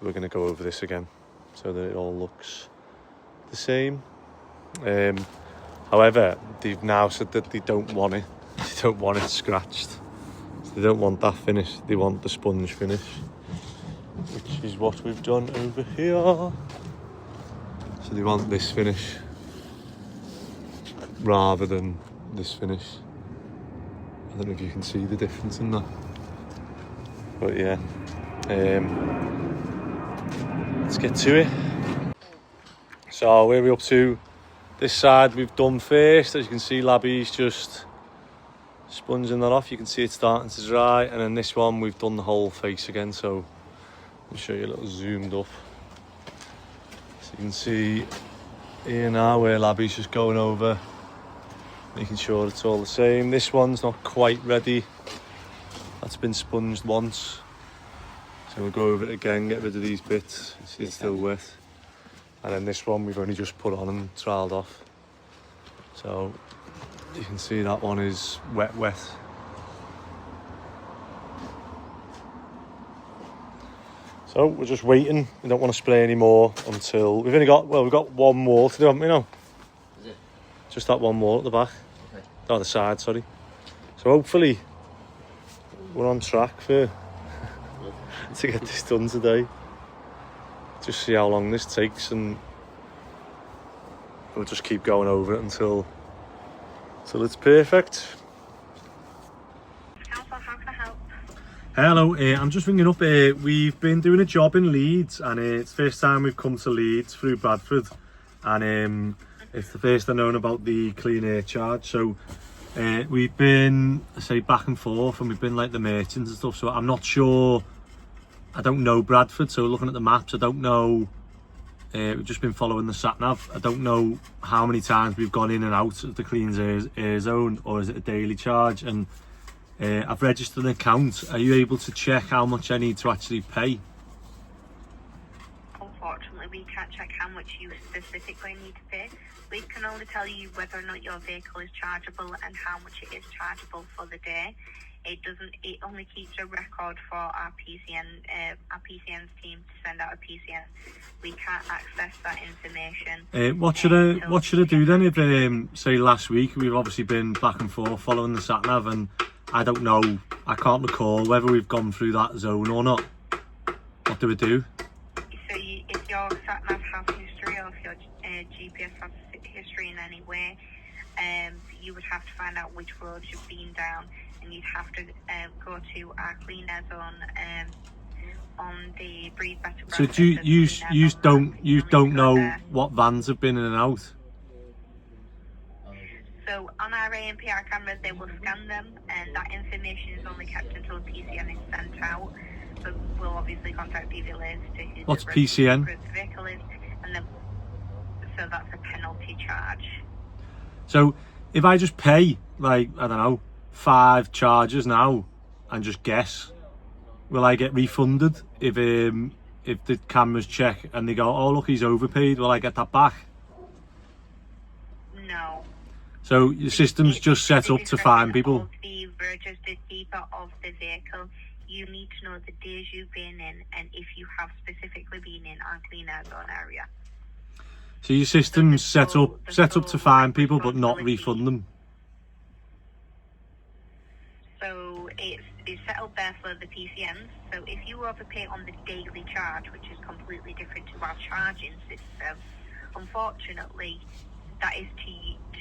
we're going to go over this again so that it all looks the same. However, they've now said that they don't want it scratched. So they don't want that finish, they want the sponge finish, which is what we've done over here. So they want this finish rather than this finish. I don't know if you can see the difference in that, but yeah, let's get to it. So where are we up to? This side we've done first. As you can see, Labby's just sponging that off. You can see it's starting to dry, and then this one we've done the whole face again. So I'll show you a little zoomed up. So you can see here now where Labby's just going over, making sure it's all the same. This one's not quite ready. That's been sponged once. So we'll go over it again, get rid of these bits. See, it's still wet. And then this one we've only just put on and trialed off. So you can see that one is wet. So we're just waiting. We don't want to spray any more until we've got one more to do, haven't we now? Is it? Just that one more at the back. Okay. On the side, sorry. So hopefully we're on track for to get this done today. Just see how long this takes, and we'll just keep going over it until it's perfect. Council, how can I help? Hello, I'm just ringing up. We've been doing a job in Leeds, and it's the first time we've come to Leeds through Bradford, and it's the first I've known about the clean air charge. So we've been, back and forth, and we've been like the merchants and stuff. So I'm not sure. I don't know Bradford, so looking at the maps, I don't know. We've just been following the sat nav. I don't know how many times we've gone in and out of the clean air zone, or is it a daily charge? And I've registered an account. Are you able to check how much I need to actually pay? Unfortunately, we can't check how much you specifically need to pay. We can only tell you whether or not your vehicle is chargeable and how much it is chargeable for the day. It only keeps a record for our PCN's team to send out a PCN. We can't access that information. What should I do then if, say last week, we've obviously been back and forth following the sat nav, and I don't know, I can't recall whether we've gone through that zone or not. What do we do? So if your sat nav has history, or if your GPS has history in any way, you would have to find out which roads you've been down, and you'd have to go to our clean air zone on the Breathe Better. So do you don't know what vans have been in and out? So on our ANPR cameras, they will scan them, and that information is only kept until PCN is sent out. So we'll obviously contact DVLAs to who What's the PCN? vehicle is, and then so that's a penalty charge. So if I just pay, like, I don't know, 5 charges now and just guess, will I get refunded if the cameras check and they go, oh look, he's overpaid, will I get that back? No. So your system's just set up to find people? Of the registered keeper of the vehicle, you need to know the days you've been in and if you have specifically been in our clean air zone area. So your system's set up to find people but not refund them? So it's set up there for the PCNs. So if you overpay on the daily charge, which is completely different to our charging system, unfortunately, that is to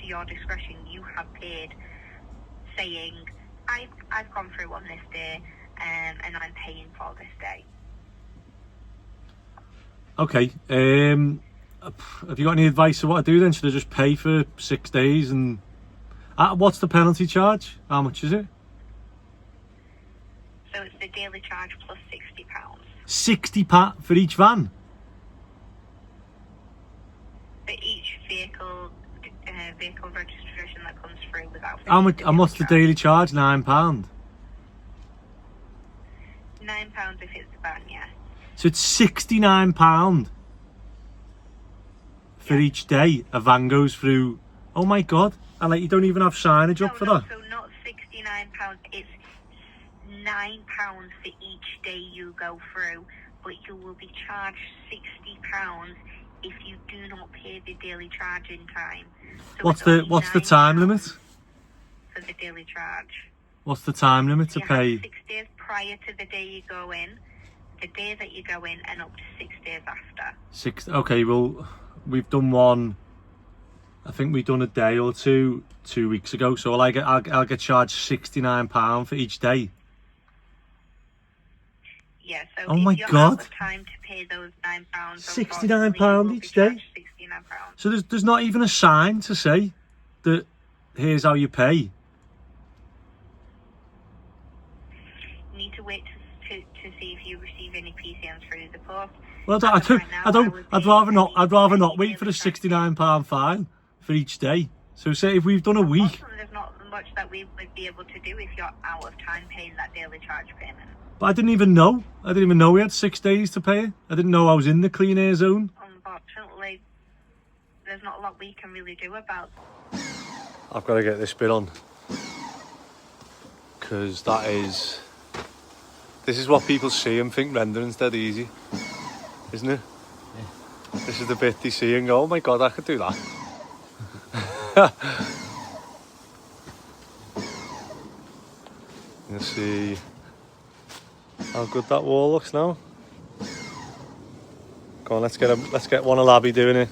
your discretion. You have paid, saying, I've gone through on this day, and I'm paying for this day. Okay. Have you got any advice on what to do then? Should I just pay for 6 days? And what's the penalty charge? How much is it? So it's the daily charge plus £60. £60 for each van? For each vehicle registration that comes through without. How much? And what's the daily charge? £9? £9 if it's the van, yeah. So it's £69 for each day a van goes through. Oh my god! And like, you don't even have signage up for that. So not £69. It's £9 for each day you go through, but you will be charged £60 if you do not pay the daily charge in time. So What's the time limit? For the daily charge. What's the time limit to You pay? have 6 days prior to the day you go in, the day that you go in, and up to 6 days after. 6. Okay, well, we've done one. I think we've done a day or 2 weeks ago. So I'll get charged £69 for each day. Yeah. So oh if my you're god! out of time to pay those £9, £69 each day. £69. So there's not even a sign to say that here's how you pay. You need to wait to see if you receive any PCNs through the post. Well, I'd rather not wait for the £69 fine for each day. So say if we've done a week. Unfortunately, there's not much that we would be able to do if you're out of time paying that daily charge payment. But I didn't even know we had 6 days to pay it. I didn't know I was in the clean air zone. Unfortunately, there's not a lot we can really do about. I've got to get this bit on because that is This is what people see and think rendering's dead easy, isn't it? Yeah. This is the bit they see and go, oh my god, I could do that. You'll see how good that wall looks now. Go on, let's get one of Labby doing it.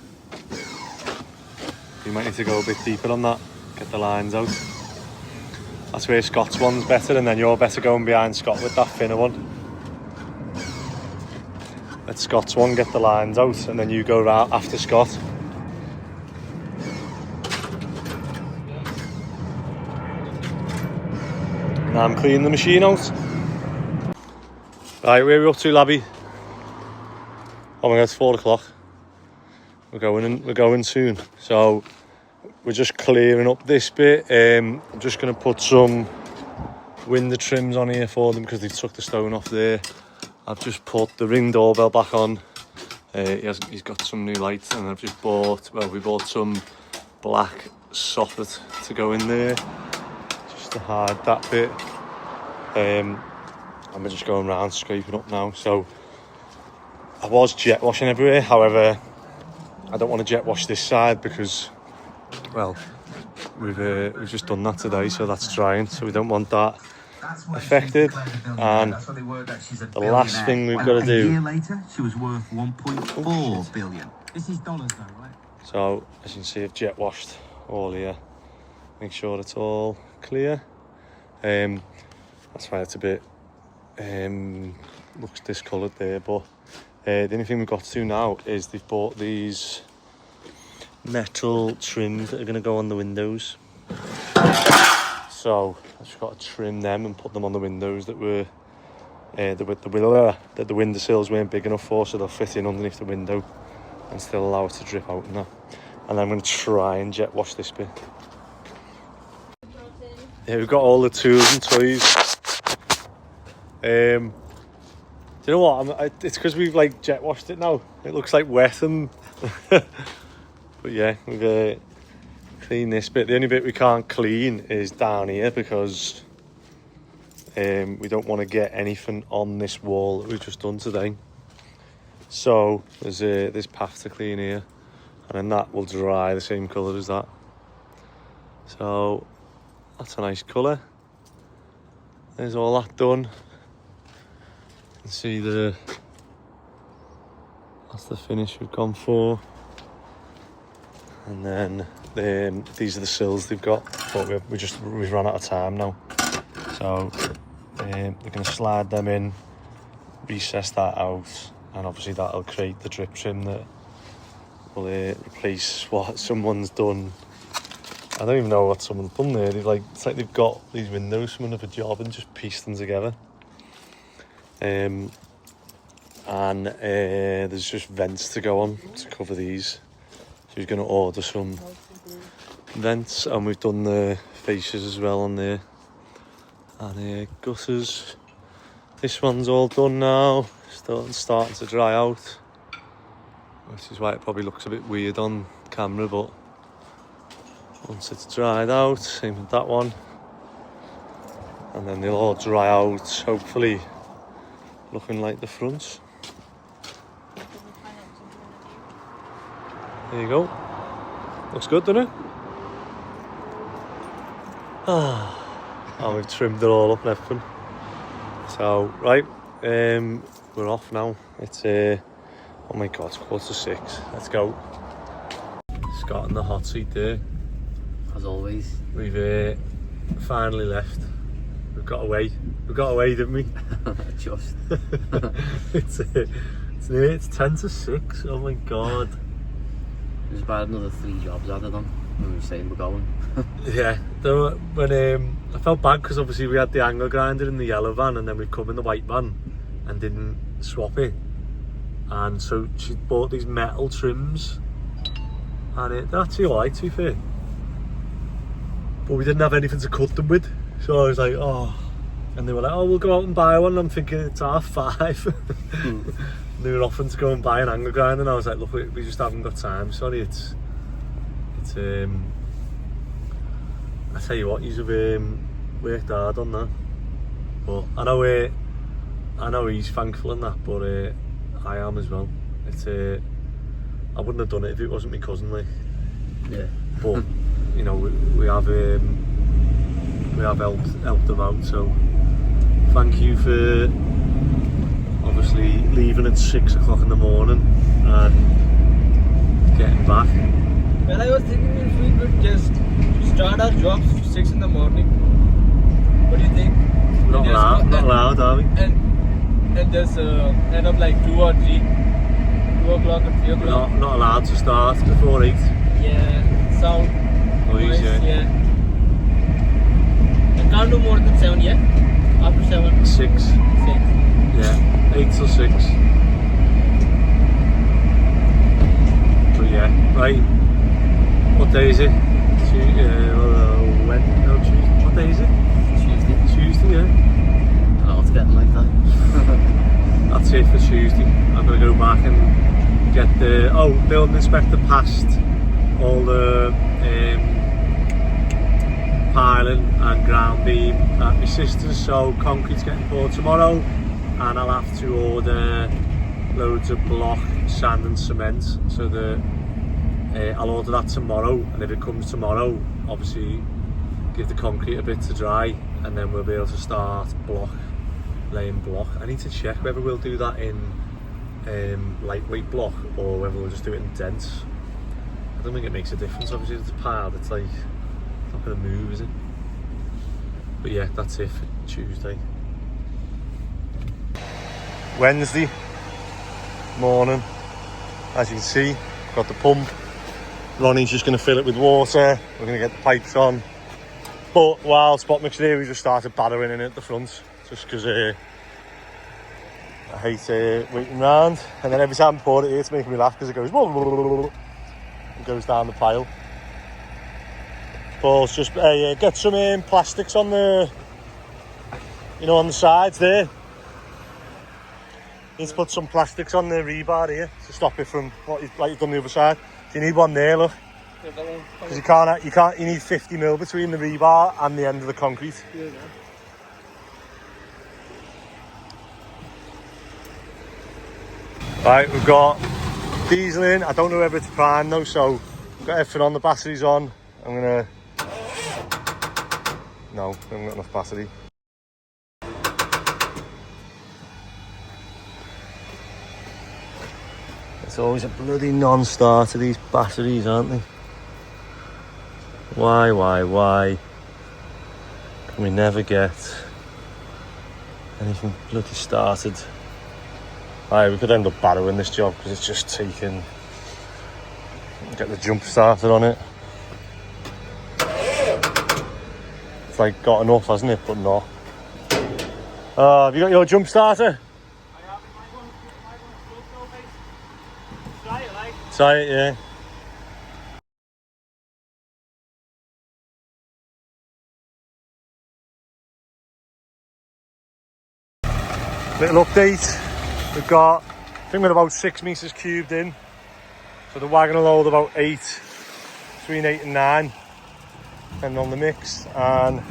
You might need to go a bit deeper on that, get the lines out. That's where Scott's one's better, and then you're better going behind Scott with that thinner one. Let Scott's one get the lines out, and then you go right after Scott. Now I'm cleaning the machine out. Right, where are we up to, Labby? Oh my god, it's 4 o'clock. We're going soon. So we're just clearing up this bit. I'm just going to put some window trims on here for them because they took the stone off there. I've just put the Ring doorbell back on. He's got some new lights, and I've just we bought some black soffit to go in there, just to hide that bit. And we're just going around scraping up now. So I was jet washing everywhere, however I don't want to jet wash this side because, well, we've just done that today, so that's drying, so we don't want that affected. And the last thing we've got to do. A year later, she was worth 1.4 billion. This is dollars though, right? So as you can see, I've jet washed all here. Make sure it's all clear. That's why it's a bit looks discoloured there, but the only thing we've got to do now is they've bought these metal trims that are going to go on the windows. So I've just got to trim them and put them on the windows that were that the windowsills weren't big enough for, so they'll fit in underneath the window and still allow it to drip out and that. And I'm going to try and jet wash this bit. Yeah, we've got all the tools and toys. Do you know what? It's because we've like jet washed it now. It looks like wet and. But yeah, we've cleaned this bit. The only bit we can't clean is down here because we don't want to get anything on this wall that we've just done today. So there's this path to clean here, and then that will dry the same colour as that. So that's a nice colour. There's all that done. You can see that's the finish we've gone for. And then these are the sills they've got, but we've run out of time now. So they're going to slide them in, recess that out, and obviously that'll create the drip trim that will replace what someone's done. I don't even know what someone's done there. It's like they've got these windows from another job and just pieced them together. And there's just vents to go on to cover these. So he's going to order some vents, and we've done the fascias as well on there. And gutters. This one's all done now. Starting to dry out, which is why it probably looks a bit weird on camera, but once it's dried out, same with that one. And then they'll all dry out, hopefully looking like the fronts. There you go. Looks good, doesn't it? And we've trimmed it all up and everything. So, right, we're off now. It's, oh my god, it's 6:15. Let's go. Scott in the hot seat there. As always. We've finally left. We've got away. We got away, didn't we? Just. It's 10 to 6. Oh my god. There's about another 3 jobs added on when we were saying we're going. Yeah, when I felt bad because obviously we had the angle grinder in the yellow van, and then we'd come in the white van and didn't swap it. And so she bought these metal trims, and they're actually alright, to be fair. But we didn't have anything to cut them with, so I was like, oh. And they were like, oh, we'll go out and buy one. And I'm thinking it's 5:30. They were offering to go and buy an angle grinder, and I was like, look, we just haven't got time. Sorry, it's I tell you what, you've worked hard on that. But I know I know he's thankful in that, but I am as well. It's I wouldn't have done it if it wasn't my cousin, like. Yeah. But you know, we have helped them out. So thank you for obviously leaving at 6 o'clock in the morning and getting back. Well, I was thinking if we could just start our jobs 6 in the morning. What do you think? Not loud, are we? And just end up like 2 or 3, 2 o'clock or 3 o'clock. Not allowed to start before 8. Yeah, sound. Noise, yeah. I can't do more than 7, yeah? After 7? 6. 6. Yeah, 8 till 6. But yeah, right. What day is it? Tuesday. What day is it? Tuesday, yeah. Oh, it's getting like that. That's it for Tuesday. I'm going to go back and get the building inspector passed all the piling and ground beam at my sister's, so concrete's getting poured tomorrow, and I'll have to order loads of block, sand and cement, so I'll order that tomorrow, and if it comes tomorrow, obviously give the concrete a bit to dry, and then we'll be able to start laying block. I need to check whether we'll do that in lightweight block or whether we'll just do it in dense. I don't think it makes a difference, obviously it's piled, it's like not going to move, is it? But yeah, that's it for Tuesday. Wednesday morning, as you can see, got the pump. Ronnie's just going to fill it with water. We're going to get the pipes on. But while Spot Mix there, we just started battering in at the front, just because I hate waiting round. And then every time I pour it here, it's making me laugh because it goes and goes down the pile. Paul's just get some plastics on the, on the sides there. Need to put some plastics on the rebar here to stop it from like you've done the other side. You need one there, look. Because you need 50 mil between the rebar and the end of the concrete. Yeah. Right, we've got diesel in. I don't know whether it's prime though, so we've got everything on. The battery's on. No, I haven't got enough battery. It's always a bloody non-starter, these batteries, aren't they? Why can we never get anything bloody started? Right, we could end up barrowing this job because it's just taken. Get the jump started on it. It's like got enough, hasn't it? But not. Have you got your jump starter? Try it, yeah. Little update. We've got, I think we're about 6 metres cubed in. So the wagon will hold about 8, between 8 and 9, depending on the mix. And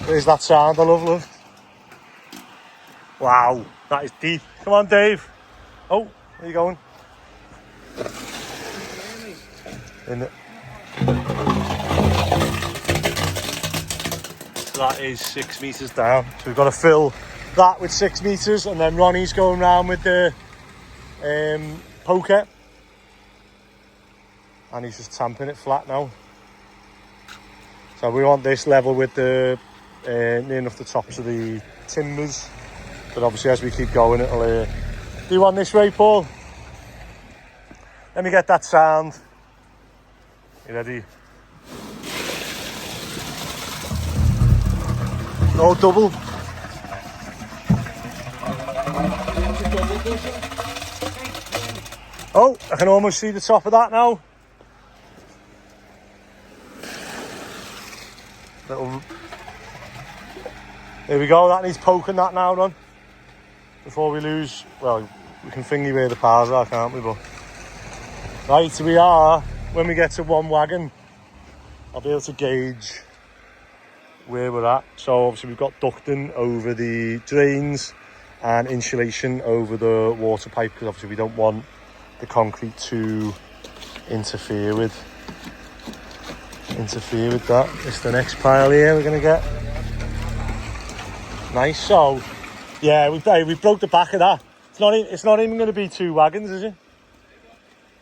there's that sound I love. Wow, that is deep. Come on, Dave. Oh, where are you going? In it. So that is 6 metres down. So we've got to fill that with 6 metres, and then Ronnie's going round with the poker, and he's just tamping it flat now. So we want this level with the near enough the tops of the timbers, but obviously as we keep going it'll do one this way, Paul. Let me get that sound. You ready? No double. Oh, I can almost see the top of that now. There we go, that needs poking that now, Ron. Before we lose, well, we can thingy where the piles are, can't we? But right, we are, when we get to one wagon, I'll be able to gauge where we're at. So obviously we've got ducting over the drains and insulation over the water pipe, because obviously we don't want the concrete to interfere with that. It's the next pile here we're gonna get. Nice. So yeah, we broke the back of that. It's not even going to be 2 wagons, is it?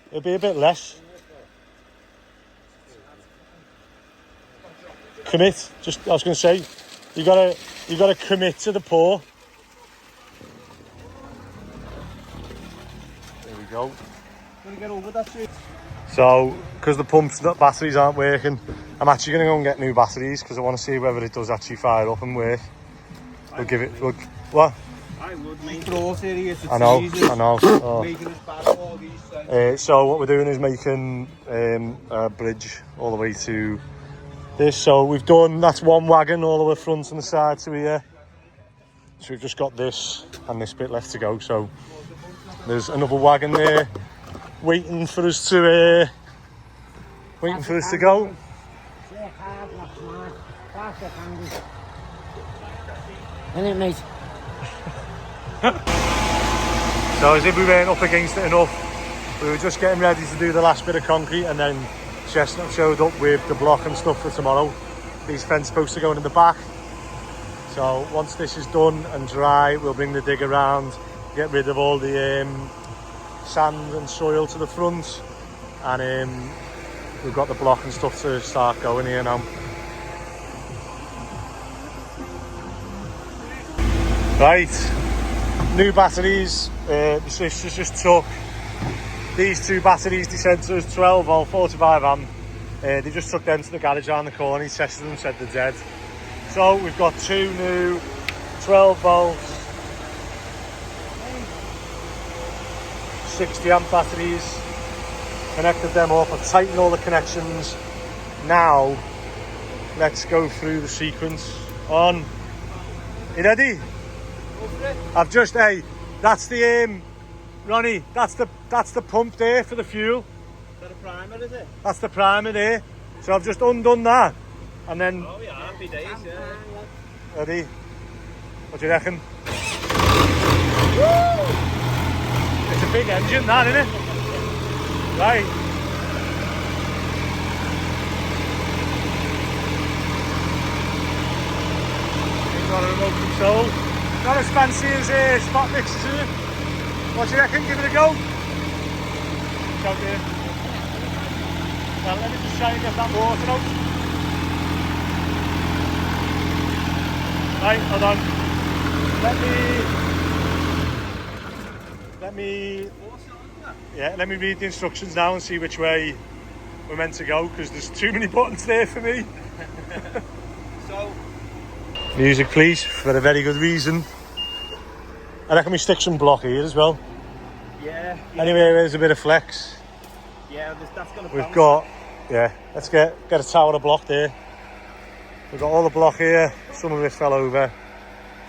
It'll be a bit less. Commit. I was going to say, you gotta commit to the pour. There we go. Gonna get over that shit. So, because the batteries aren't working, I'm actually going to go and get new batteries, because I want to see whether it does actually fire up and work. We'll give it. What? I would make I know. Oh. So what we're doing is making a bridge all the way to this. So we've done, that's 1 wagon all the way front and the side to here. So we've just got this and this bit left to go. So there's another wagon there waiting for us to go. Isn't it, mate? So as if we weren't up against it enough, we were just getting ready to do the last bit of concrete, and then Chestnut showed up with the block and stuff for tomorrow. These fence posts are going in the back. So once this is done and dry, we'll bring the digger around, get rid of all the sand and soil to the front, and we've got the block and stuff to start going here now. Right, new batteries. The sisters just took these 2 batteries. They said to us 12 volt 45 amp. They just took them to the garage around the corner. He tested them, said they're dead. So we've got 2 new 12 volt 60 amp batteries. Connected them up. I've tightened all the connections. Now let's go through the sequence. On. You ready? I've just, hey, that's the Ronnie, that's the pump there for the fuel. Is that a primer, is it? That's the primer there. So I've just undone that, and then. Oh yeah, happy days, yeah. Ready? What do you reckon? Woo! It's a big engine, that, isn't it? Right. Ain't got a remote control. Not as fancy as spot mixers, is it? What do you reckon? Give it a go. Out there. Well, let me just try and get that water out. Right, hold on. Let me read the instructions now and see which way we're meant to go, because there's too many buttons there for me. So, music please, for a very good reason. I reckon we stick some block here as well. yeah. Anyway, there's a bit of flex. Yeah, that's gonna We've bounce. got, let's get a tower of block there. We've got all the block here, some of it fell over.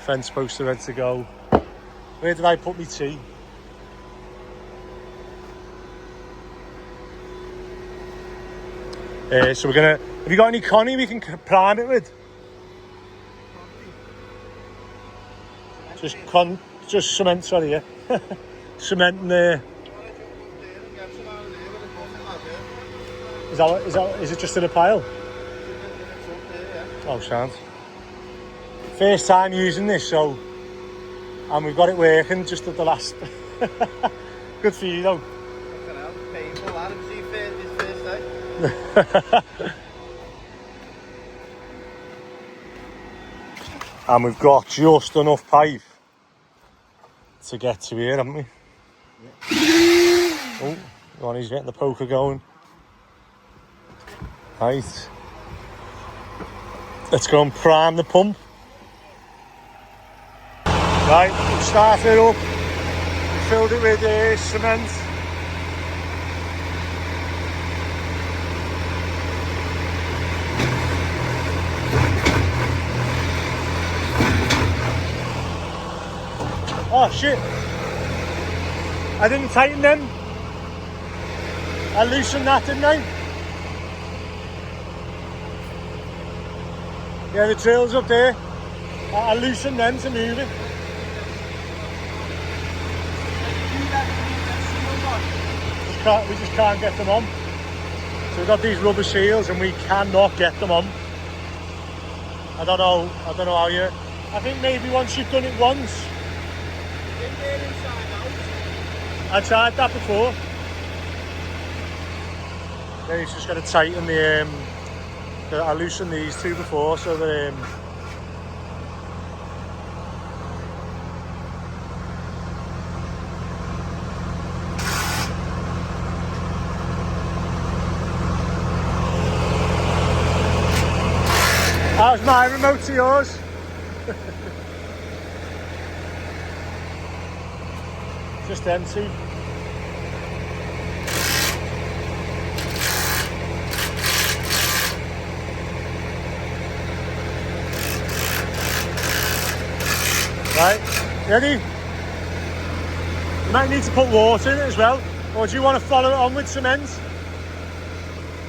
Fence posts are ready to go. Where did I put my tea? So we're gonna, have you got any Connie we can prime it with? Just cement, sorry, yeah. Cement in there. Is it just in a pile? Oh, sound. First time using this, so, and we've got it working just at the last. Good for you though. And we've got just enough pipe to get to here, haven't we? Yeah. Oh, Ronnie's getting the poker going. Right. Let's go and prime the pump. Right, we'll start it up. We filled it with cement. Oh shit, I didn't tighten them. I loosened that, didn't I? Yeah, the trail's up there. I loosened them to move it. We just can't get them on. So we've got these rubber seals and we cannot get them on. I don't know how you... I think maybe once you've done it once. I tried that before. Then you've just got to tighten I loosened these two before so that how's my remote to yours? Just empty. Right, ready? You might need to put water in it as well. Or do you want to follow it on with cement?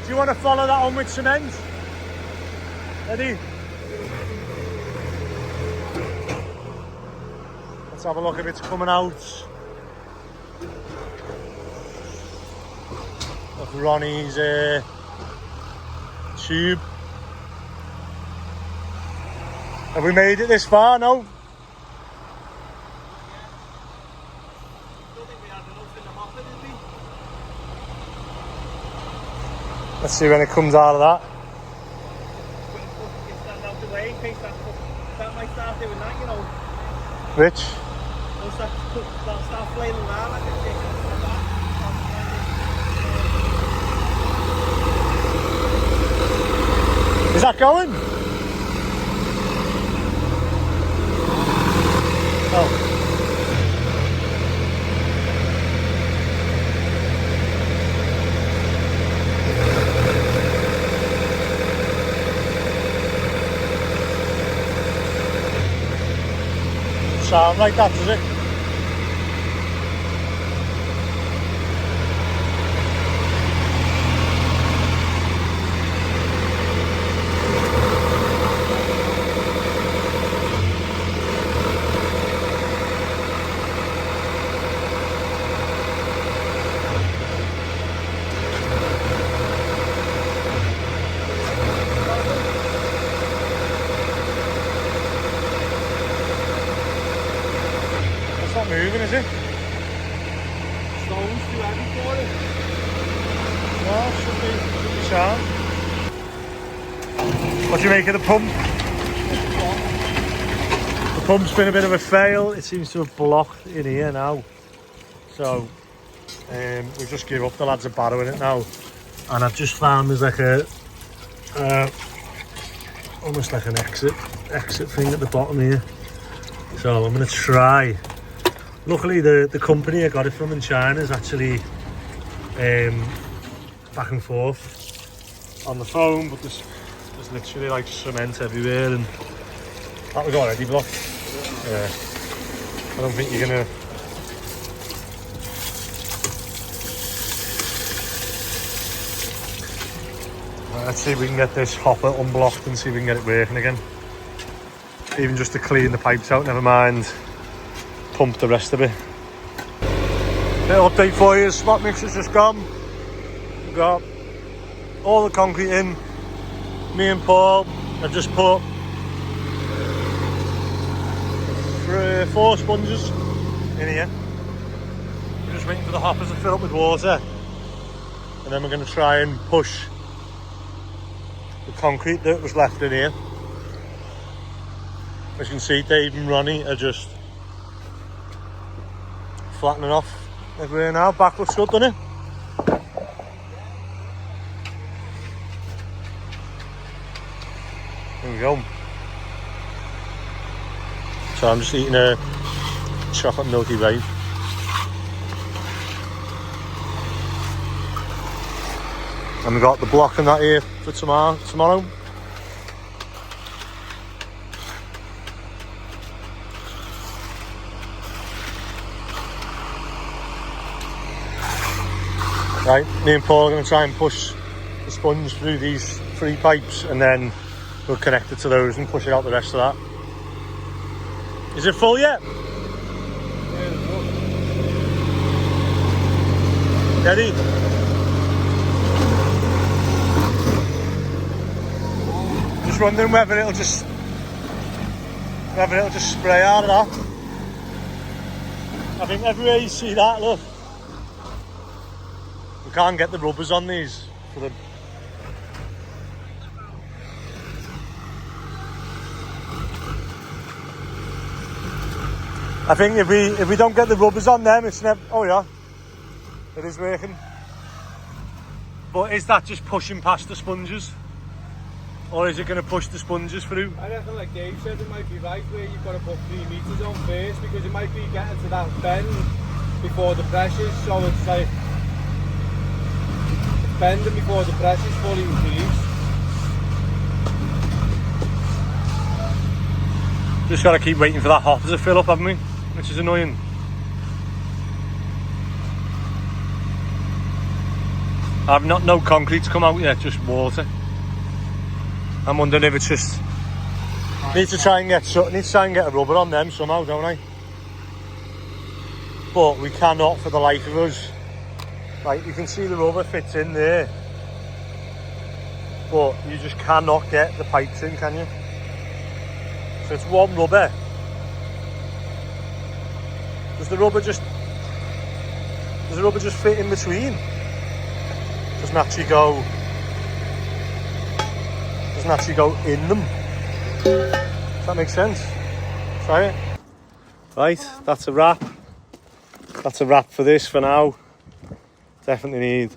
Do you want to follow that on with cement? Ready? Let's have a look if it's coming out of Ronnie's tube. Have we made it this far? No? Let's see when it comes out of that. Stand out the way in case that might start doing that, you know. Which? Once that start flailing around, I can take Is that going? Oh. Sound like that, does it? Not moving, is it? stones too heavy for it. No, should be sound. What do you make of the pump? The pump's been a bit of a fail. It seems to have blocked in here now. So we just give up. The lads are borrowing it now. And I've just found there's like a almost like an exit thing at the bottom here. So I'm going to try. Luckily the company I got it from in China is actually back and forth on the phone, but there's literally like cement everywhere, and that was already blocked. Yeah. I don't think you're gonna... Let's see if we can get this hopper unblocked and see if we can get it working again. Even just to clean the pipes out, never mind pump the rest of it. Little update for you, spot mixer's just gone. We've got all the concrete in. Me and Paul have just put 4 sponges in here. We're just waiting for the hoppers to fill up with water, and then we're going to try and push the concrete that was left in here. As you can see, Dave and Ronnie are just flattening off everywhere now. Back looks good, doesn't it? There we go. So I'm just eating a chocolate Milky Way. And we got the block and that here for tomorrow. Right, me and Paul are going to try and push the sponge through these 3 pipes, and then we'll connect it to those and push it out the rest of that. Is it full yet? Ready? Just wondering whether it'll just spray out of that. I think everywhere you see that, look. We can't get the rubbers on these for the. I think if we don't get the rubbers on them, it's never. Oh yeah, it is working. But is that just pushing past the sponges, or is it going to push the sponges through? I reckon, like Dave said, it might be right where you've got to put 3 meters on first, because it might be getting to that bend before the pressure. So it's like it's bending before the pressure's fully increased. Just got to keep waiting for that hopper to fill up, haven't we? Which is annoying. I've no concrete's come out yet, just water. I'm wondering if it's just need to try and get a rubber on them somehow, don't I? But we cannot for the life of us. Like, you can see the rubber fits in there, but you just cannot get the pipes in, can you? So it's one rubber. Does the rubber just fit in between? Doesn't actually go in them. Does that make sense? Try it. Right, that's a wrap. That's a wrap for this for now. Definitely need.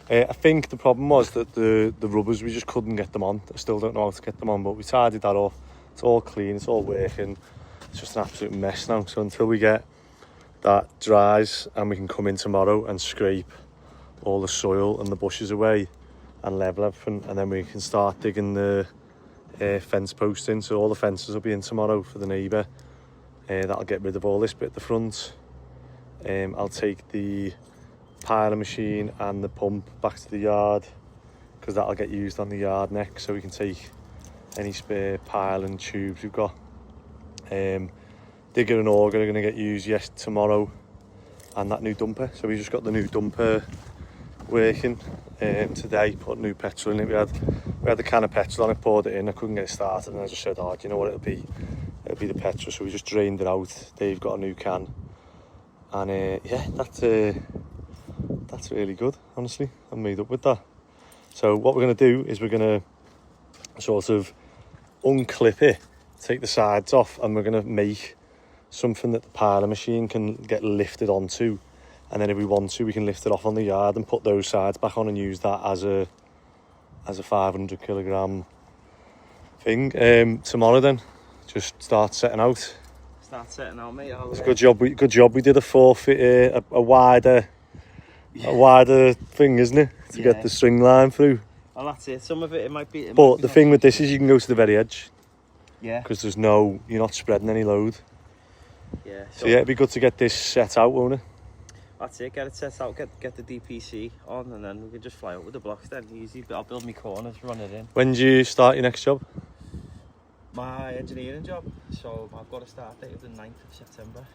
I think the problem was that the rubbers, we just couldn't get them on. I still don't know how to get them on, but we tidied that off. It's all clean, it's all working. It's just an absolute mess now. So until we get that dries and we can come in tomorrow and scrape all the soil and the bushes away and level everything, and then we can start digging the fence post in. So all the fences will be in tomorrow for the neighbour. That'll get rid of all this bit at the front. I'll take the piler machine and the pump back to the yard, because that'll get used on the yard next, so we can take any spare pile and tubes we've got. Digger and auger are going to get used tomorrow, and that new dumper. So we just got the new dumper working today, put new petrol in it. We had the can of petrol on it, poured it in, I couldn't get it started, and I just said, oh, do you know what it'll be the petrol. So we just drained it out. They've got a new can, and yeah, that's really good, honestly. I'm made up with that. So what we're going to do is we're going to sort of unclip it, take the sides off, and we're going to make something that the piler machine can get lifted onto, and then if we want to, we can lift it off on the yard and put those sides back on and use that as a 500 kilogram thing. Tomorrow then, just start setting out. Start setting out, mate. It's a good job we did a 4 foot, a wider thing, isn't it, to get the string line through. Well, that's it. Some of it might be. But the thing with this is you can go to the very edge. Yeah. Because you're not spreading any load. Yeah. So yeah, it'd be good to get this set out, won't it? That's it. Get it set out. Get the DPC on, and then we can just fly out with the blocks. Then easy. I'll build my corners, run it in. When do you start your next job? My engineering job. So I've got a start date of the 9th of September.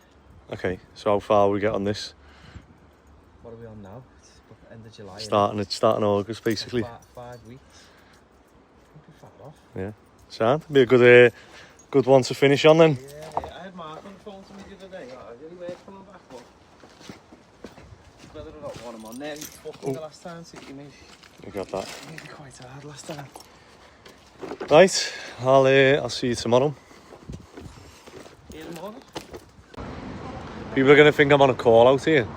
Okay. So how far will we get on this? What are we on now? It's end of July. Starting August, basically. 5 weeks. Not too far off. Yeah. Sound? Be a good one to finish on then. Yeah. I had Mark on the phone to me the other day. I really weird coming back, but whether or not want him on there, he fucked me the last time. So you got that. made me quite hard last time. Right. I'll see you tomorrow. See you in the morning. People are going to think I'm on a call out here.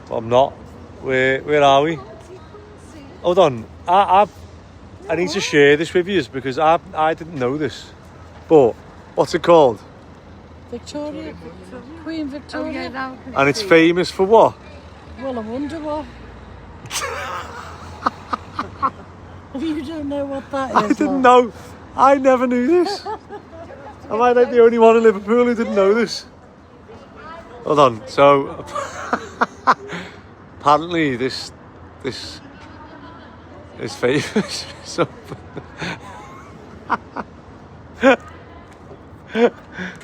But I'm not. Where are we? Hold on. I need to share this with you because I didn't know this. But what's it called? Victoria. Queen Victoria. And it's famous for what? Well, I wonder what. You don't know what that is. I didn't know. I never knew this. Am I like the only one in Liverpool who didn't know this? Hold on. So apparently this is famous for something. Hey,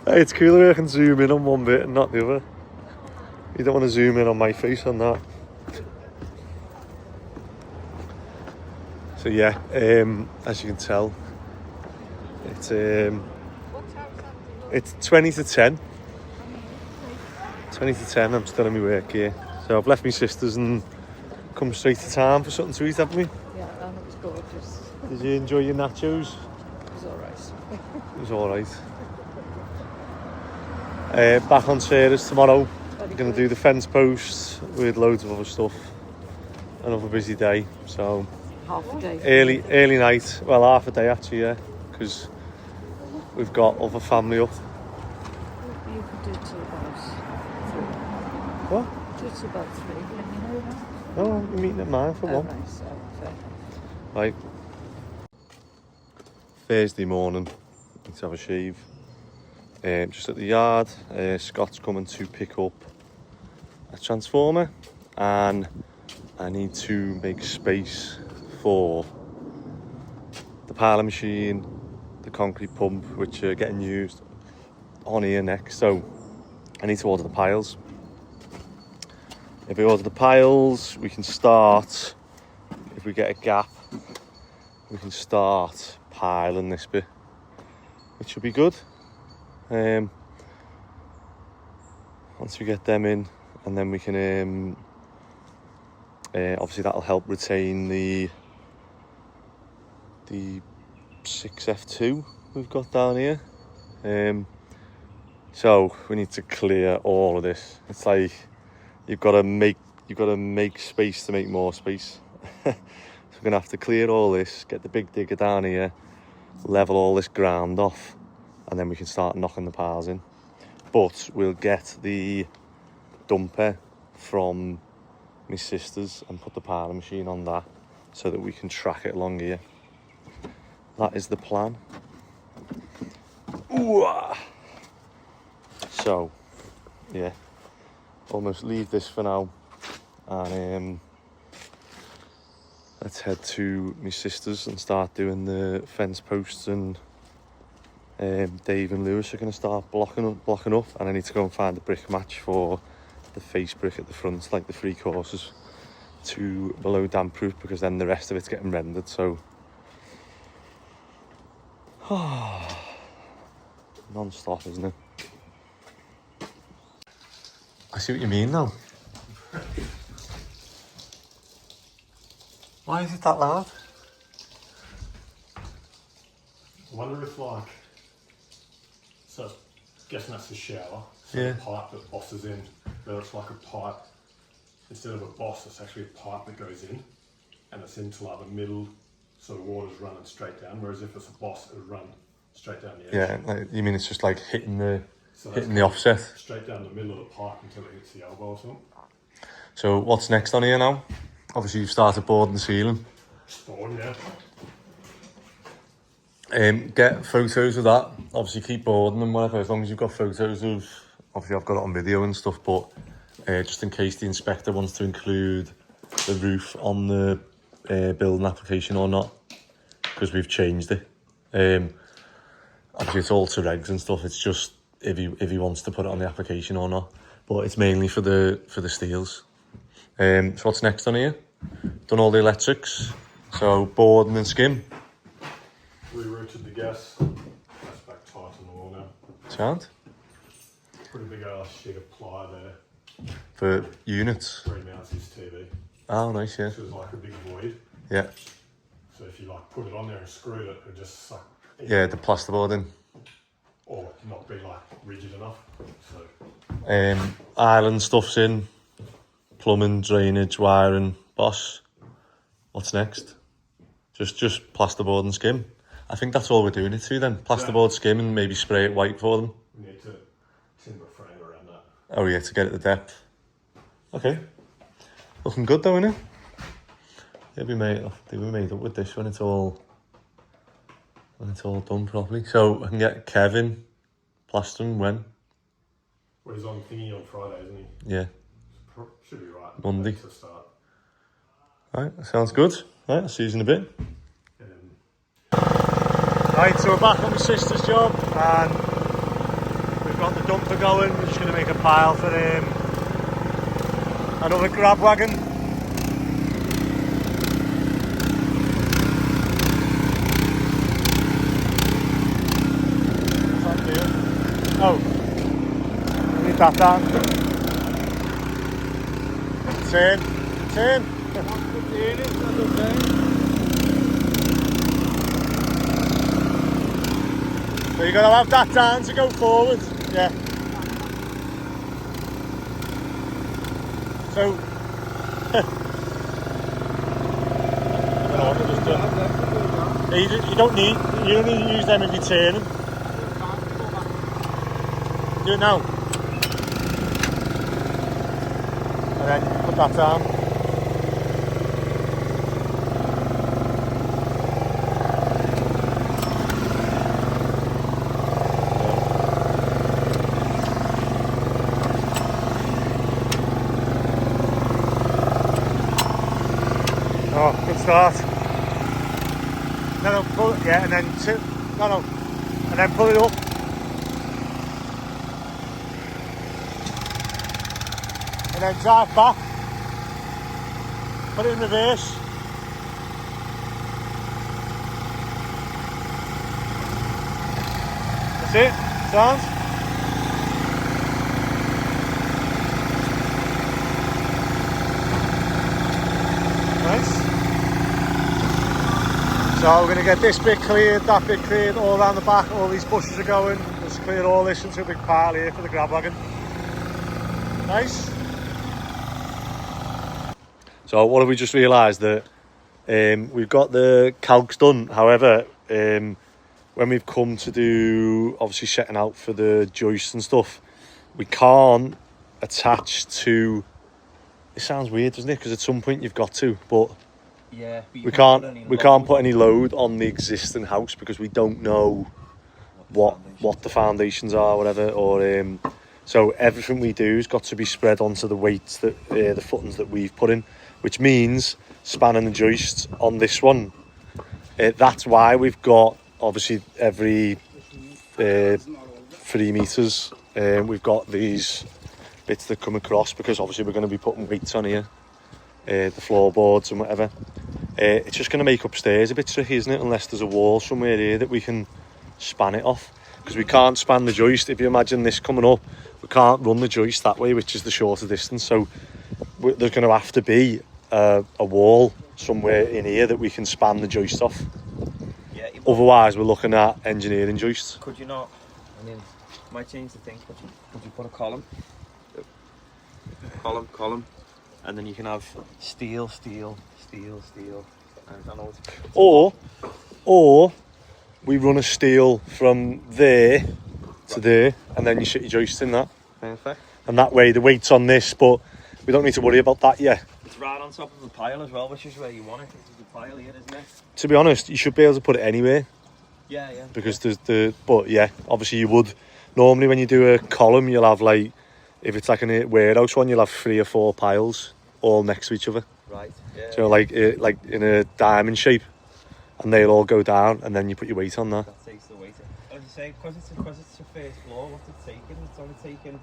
it's cooler I can zoom in on one bit and not the other. You don't want to zoom in on my face on that. So yeah, as you can tell, it's 20 to 10. 20 to 10, I'm still in my work here. So I've left my sisters and come straight to town for something to eat, haven't we? Yeah, and it was gorgeous. Did you enjoy your nachos? It was alright. It was alright. Back on Sarah's tomorrow. We're going to do the fence posts with loads of other stuff. Another busy day, so Half a day. early night. Well, half a day actually, yeah, because we've got other family up. You could do it till about 3. What? Do it till about 3. Let me know that. Oh, we're meeting at mine for one. Right, so fair. Right. Thursday morning, need to have a shave. Just at the yard, Scott's coming to pick up a transformer, and I need to make space for the piler machine, the concrete pump, which are getting used on here next. So I need to order the piles. If we order the piles, we can start, if we get a gap, we can start piling this bit, which should be good. Once we get them in, and then we can obviously that'll help retain the 6F2 we've got down here. So we need to clear all of this. It's like you've got to make space to make more space. So we're gonna have to clear all this, get the big digger down here, level all this ground off, and then we can start knocking the piles in. But we'll get the dumper from my sisters and put the piler machine on that so that we can track it along here. That is the plan. Ooh-ah. So, yeah, almost leave this for now, and let's head to my sisters and start doing the fence posts, and Dave and Lewis are going to start blocking up, and I need to go and find a brick match for the face brick at the front, like the 3 courses, to below damp proof, because then the rest of it's getting rendered. So non-stop, isn't it? I see what you mean now. Why is it that loud? I wonder if, like, so guessing that's the shower, so Yeah. the pipe that bosses in, whether it's like a pipe, instead of a boss, it's actually a pipe that goes in, and it's into like the middle, so the water's running straight down, whereas if it's a boss, it would run straight down the edge. Yeah, like, you mean it's just like hitting the So that's offset? straight down the middle of the pipe until it hits the elbow or something. So what's next on here now? Obviously you've started boarding the ceiling. Spawn, yeah. Get photos of that. Obviously keep boarding and whatever, as long as you've got photos of, obviously I've got it on video and stuff, but just in case the inspector wants to include the roof on the building application or not, because we've changed it. Obviously it's all to regs and stuff, it's just if he wants to put it on the application or not, but it's mainly for the steels. So what's next on here? Done all the electrics, so boarding and skim. Rerouted the gas. That's back tight on the wall now. Sound? Pretty big ass sheet of ply there. For units. 3 mounts his TV. Oh, nice, yeah. So there's like a big void. Yeah. So if you like put it on there and screwed it, it would just suck. Yeah, the plasterboard in. Or not be like rigid enough. So Island stuff's in. Plumbing, drainage, wiring, boss. What's next? Just plasterboard and skim. I think that's all we're doing it to then. Plasterboard, skim, and maybe spray it white for them. we need to timber frame around that. Oh yeah, to get it the depth. Okay. Looking good though, innit? They'll be made up with this when it's all done properly. So I can get Kevin plastering when? Well, he's on thingy on Friday, isn't he? Yeah. Should be right. Monday. To start. Alright, sounds good. Right, I'll see you in a bit. Right, so we're back on my sister's job and we've got the dumper going. We're just going to make a pile for another grab wagon. What's that doing? Oh, need that down. Turn. So you're going to have that down to go forward, yeah. So, you don't need to use them if you're turning. Do it now. And then put that down. Oh, good start. No, pull it, yeah, and then and then pull it up. And then drive back. Put it in reverse. That's it. Sounds. Nice. So we're going to get this bit cleared, that bit cleared, all around the back. All these bushes are going. Let's clear all this into a big pile here for the grab wagon. Nice. So what have we just realised? That we've got the calcs done. However, when we've come to do, obviously setting out for the joists and stuff, we can't attach to, it sounds weird, doesn't it? Because at some point you've got to, but Yeah, but we can't put any load on the existing house because we don't know what the foundations are, whatever. Or so everything we do has got to be spread onto the weights that the footings that we've put in, which means spanning the joists on this one. That's why we've got obviously every 3 meters. We've got these bits that come across because obviously we're going to be putting weights on here, the floorboards and whatever. It's just going to make upstairs a bit tricky, isn't it? Unless there's a wall somewhere here that we can span it off, because we can't span the joist. If you imagine this coming up, we can't run the joist that way, which is the shorter distance. So there's going to have to be a wall somewhere in here that we can span the joist off. Yeah. Otherwise, we're looking at engineering joists. Could you not? I mean, might change the thing. Could you put a column, and then you can have steel. I don't know. Or we run a steel from there to there, and then you sit your joists in that. Perfect. And that way the weight's on this, but we don't need to worry about that yet. It's right on top of the pile as well, which is where you want it. There's a pile here, isn't it? To be honest, you should be able to put it anywhere. Yeah. Because there's but yeah, obviously you would. Normally when you do a column, you'll have like, if it's like a warehouse one, you'll have 3 or 4 piles all next to each other. Right. Yeah. So like in a diamond shape, and they'll all go down, and then you put your weight on that. That takes the weight. As you say, because it's the first floor, what's it taking? It's only taking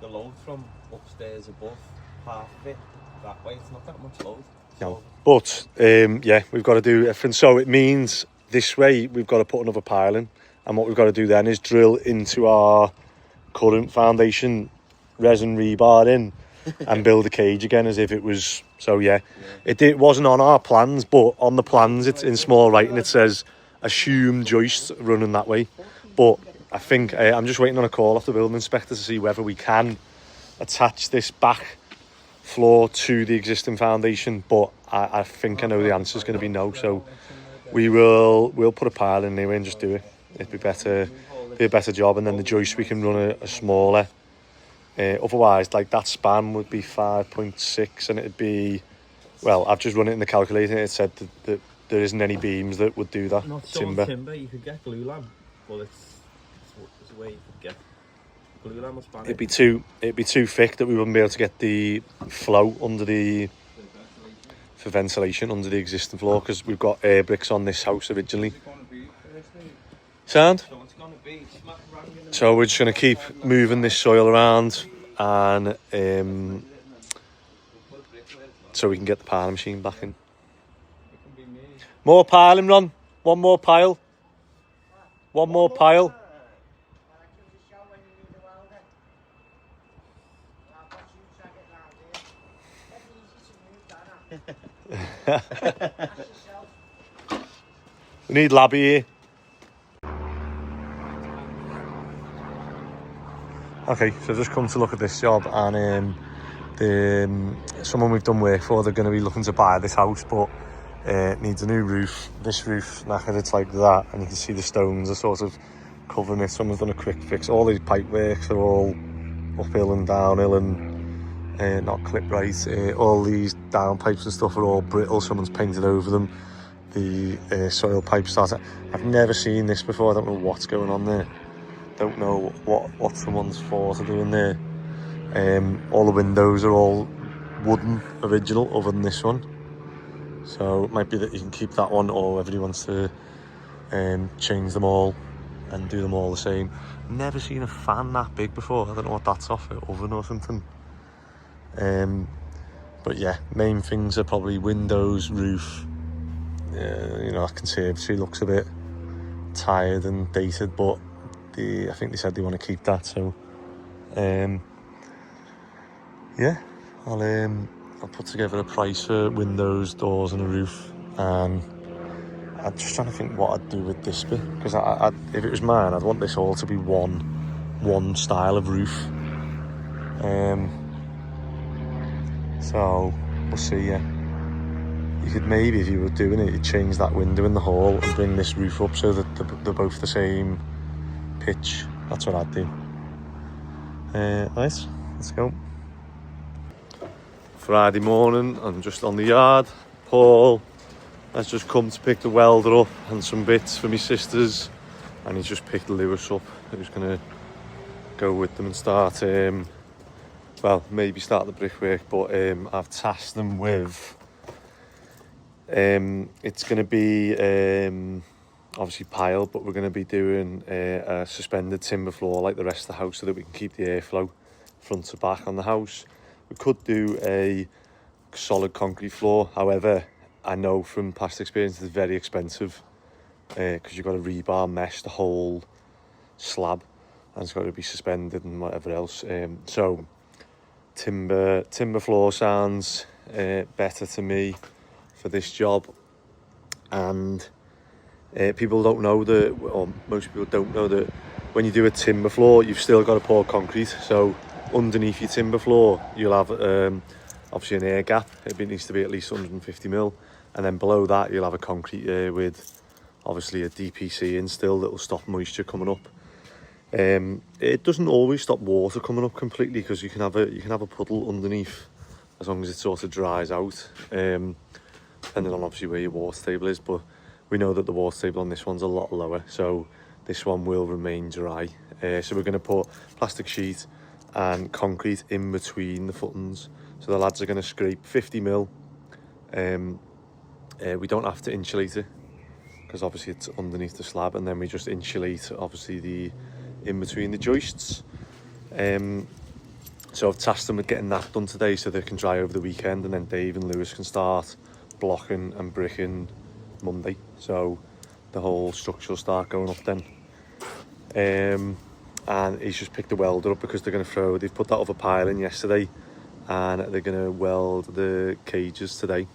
the load from upstairs above, half of it that way. It's not that much load. No. But yeah, we've got to do everything. So it means this way we've got to put another pile in, and what we've got to do then is drill into our current foundation resin rebar in and build a cage again as if it was. So yeah. It wasn't on our plans, but on the plans it's in small writing, it says assumed joists running that way. But I think I'm just waiting on a call off the building inspector to see whether we can attach this back floor to the existing foundation, but I think I know the answer is going to be no. So we'll put a pile in anyway and just do it. It'd be a better job, and then the joist we can run a smaller. Otherwise, like that span would be 5.6, and it'd be, well, I've just run it in the calculator and it said that there isn't any beams that would do that. Not timber. You could get glue lam, but it's a way you could get glue lam or span. It'd be too thick that we wouldn't be able to get the flow under for ventilation under the existing floor, because we've got air bricks on this house originally. Sound? So it's going to be smack bang in the So we're just going to keep moving this soil around and so we can get the piling machine back in. More piling, Ron. One more pile. One more pile. We need Labby here. Okay, so I've just come to look at this job, and someone we've done work for, they're going to be looking to buy this house, but it needs a new roof. This roof, knackered, it's like that, and you can see the stones are sort of covering it. Someone's done a quick fix. All these pipe works are all uphill and downhill and not clipped right. All these down pipes and stuff are all brittle. Someone's painted over them. The soil pipe starter. I've never seen this before. I don't know what's going on there. Don't know what someone's thought of doing there. All the windows are all wooden original, other than this one. So it might be that you can keep that one, or everybody wants to change them all and do them all the same. Never seen a fan that big before. I don't know what that's off, an oven or something. But yeah, main things are probably windows, roof. You know, that conservatory looks a bit tired and dated, but I think they said they want to keep that. So yeah, I'll put together a price for windows, doors and a roof, and I'm just trying to think what I'd do with this bit, because if it was mine, I'd want this all to be one style of roof. So we'll see. Yeah, you could maybe, if you were doing it, you'd change that window in the hall and bring this roof up so that they're both the same pitch. That's what I'd do. Nice, let's go. Friday morning, I'm just on the yard. Paul has just come to pick the welder up and some bits for my sisters, and he's just picked Lewis up. Who's gonna go with them and start well, maybe start the brickwork, but I've tasked them with it's going to be obviously piled, but we're going to be doing a suspended timber floor like the rest of the house, so that we can keep the airflow front to back on the house. We could do a solid concrete floor, however I know from past experience it's very expensive, because you've got to rebar mesh the whole slab and it's got to be suspended and whatever else. So timber floor sounds better to me for this job. And people don't know that, or most people don't know that when you do a timber floor, you've still got to pour concrete. So underneath your timber floor, you'll have obviously an air gap. It needs to be at least 150 mil, and then below that you'll have a concrete with obviously a DPC in still that will stop moisture coming up. It doesn't always stop water coming up completely, because you can have a puddle underneath as long as it sort of dries out, depending on obviously where your water table is. But we know that the water table on this one's a lot lower, so this one will remain dry. So we're going to put plastic sheet and concrete in between the footings. So the lads are going to scrape 50 mil. We don't have to insulate it, because obviously it's underneath the slab, and then we just insulate obviously the in between the joists. So I've tasked them with getting that done today so they can dry over the weekend, and then Dave and Lewis can start blocking and bricking Monday, so the whole structure will start going up then. And he's just picked the welder up because they've put that other pile in yesterday, and they're going to weld the cages today.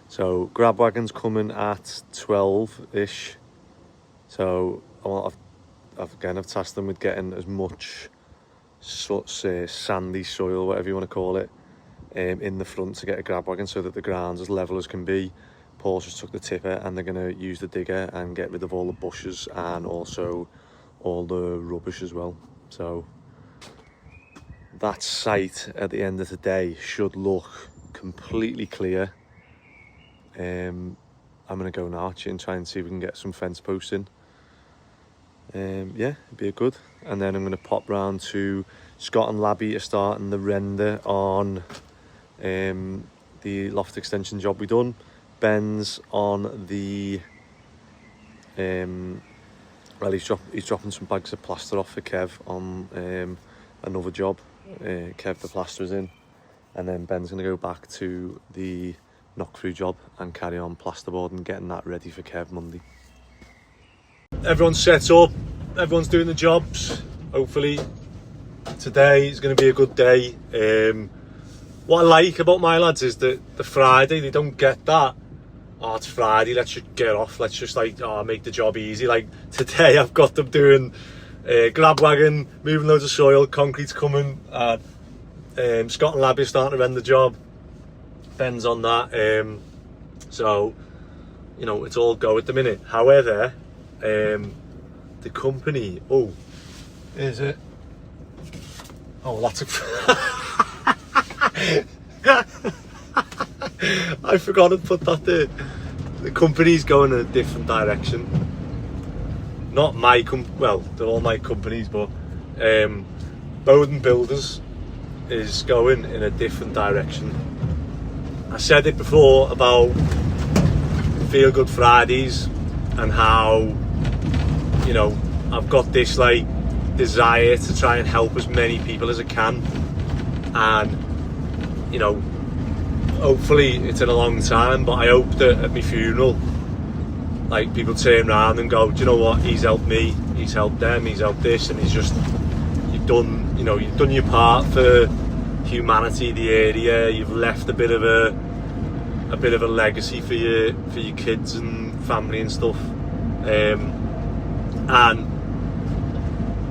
So grab wagon's coming at 12ish. So I've tasked them with getting as much sandy soil, whatever you want to call it, in the front to get a grab wagon so that the ground's as level as can be. Paul's just took the tipper, and they're going to use the digger and get rid of all the bushes and also all the rubbish as well. So that site at the end of the day should look completely clear. I'm going to go now actually and try and see if we can get some fence posts in. Yeah, it'd be a good. And then I'm going to pop round to Scott and Labby are starting the render on the loft extension job we done. Ben's on the Well, he's dropping some bags of plaster off for Kev on another job. Kev the plaster's in, and then Ben's going to go back to the knock-through job and carry on plasterboard and getting that ready for Kev Monday. Everyone's set up, everyone's doing the jobs. Hopefully today is going to be a good day. What I like about my lads is that the Friday, they don't get that, oh, it's Friday, let's just get off, let's just like, oh, make the job easy. Like today I've got them doing grab wagon, moving loads of soil, concrete's coming, Scott and Labby are starting to run the job. Ben's on that, so you know it's all go at the minute. However, the company, oh, is it? Oh, that's a I forgot to put that there. The company's going in a different direction. Not my well, they're all my companies, but Bowden Builders is going in a different direction. I said it before about Feel Good Fridays and how, you know, I've got this like desire to try and help as many people as I can, and you know, hopefully it's in a long time, but I hope that at my funeral, like, people turn around and go, do you know what, he's helped me, he's helped them, he's helped this, and he's just, you've done your part for humanity, the area, you've left a bit of a legacy for your kids and family and stuff. And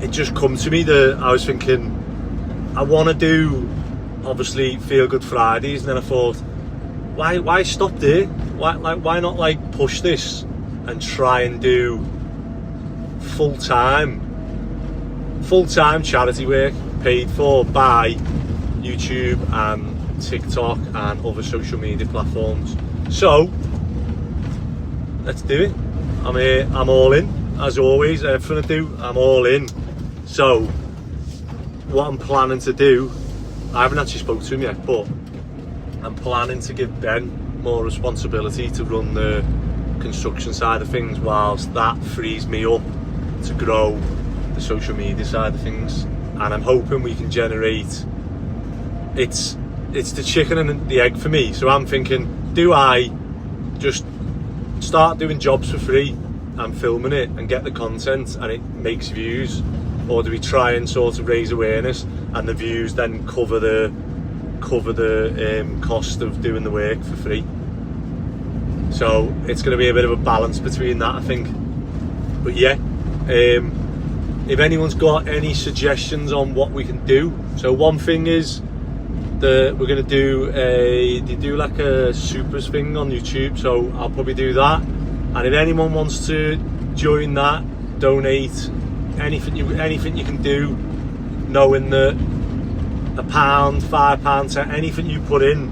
it just come to me that I was thinking, I want to do obviously Feel Good Fridays, and then I thought, why stop there? Why not like push this and try and do full-time charity work paid for by YouTube and TikTok and other social media platforms. So let's do it. I'm here, I'm all in, as always. Everything I do, I'm all in. So what I'm planning to do, I haven't actually spoke to him yet, but I'm planning to give Ben more responsibility to run the construction side of things, whilst that frees me up to grow the social media side of things. And I'm hoping we can generate, it's the chicken and the egg for me. So I'm thinking, do I just start doing jobs for free and filming it and get the content and it makes views, or do we try and sort of raise awareness and the views then cover the cost of doing the work for free? So it's going to be a bit of a balance between that, I think. But yeah, if anyone's got any suggestions on what we can do, so one thing is that we're going to do they do like a supers thing on YouTube, so I'll probably do that. And if anyone wants to join that, donate anything you can do, knowing that £1, £5, anything you put in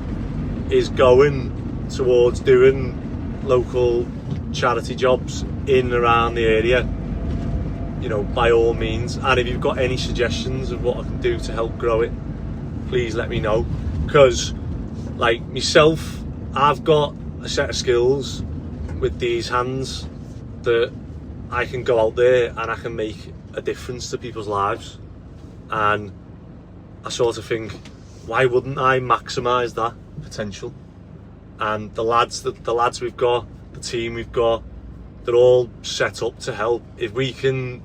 is going towards doing local charity jobs in and around the area, you know, by all means. And if you've got any suggestions of what I can do to help grow it, please let me know. Because like myself, I've got a set of skills with these hands that I can go out there and I can make a difference to people's lives. And I sort of think, why wouldn't I maximise that potential? And the lads we've got, the team we've got, they're all set up to help. If we can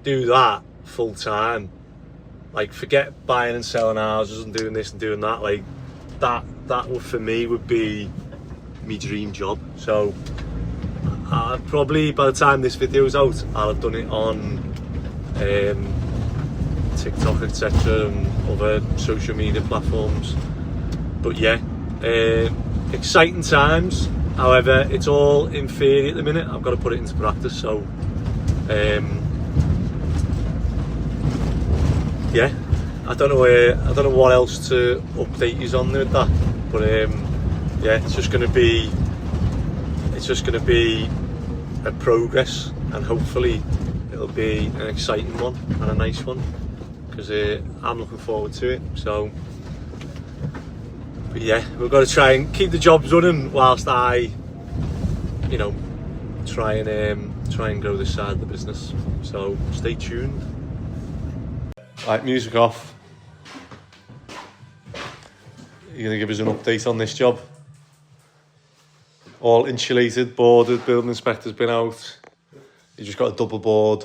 do that full time, like, forget buying and selling houses and doing this and doing that, like that would, for me, would be my dream job. So probably by the time this video's out, I'll have done it on TikTok, etc., and other social media platforms. But yeah, exciting times. However, it's all in theory at the minute. I've got to put it into practice. So yeah, I don't know what else to update you on with that. But yeah, it's just going to be a progress, and hopefully it'll be an exciting one and a nice one, because I'm looking forward to it. So, but yeah, we've got to try and keep the jobs running whilst I, you know, try and try and grow this side of the business. So stay tuned. Right, music off. You're going to give us an update on this job. All insulated, boarded, building inspector's been out. You just got a double board.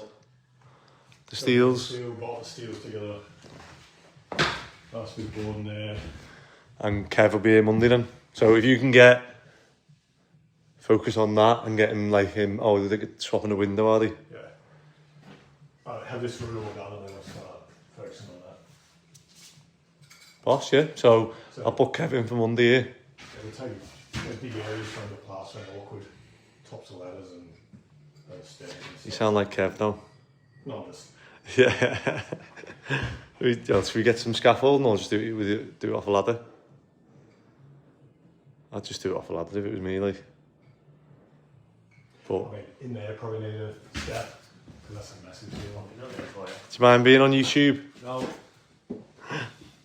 The steels. Bought the steels together. Last week board in there. And Kev will be here Monday then. So if you can focus on that and get him like him. Oh, they're swapping the window, are they? Yeah. I'll have this room all done and then I'll start focusing on that. Boss, yeah. So I'll book Kev in for Monday here. It'll take a big areas trying to plaster and awkward tops of ladders and stairs. You sound like Kev though. No, just Yeah. Should we get some scaffolding or just do it off a ladder? I'd just do it off a ladder if it was me, like. But I mean, in there probably need a step because that's a massive deal. do you mind being on YouTube? No.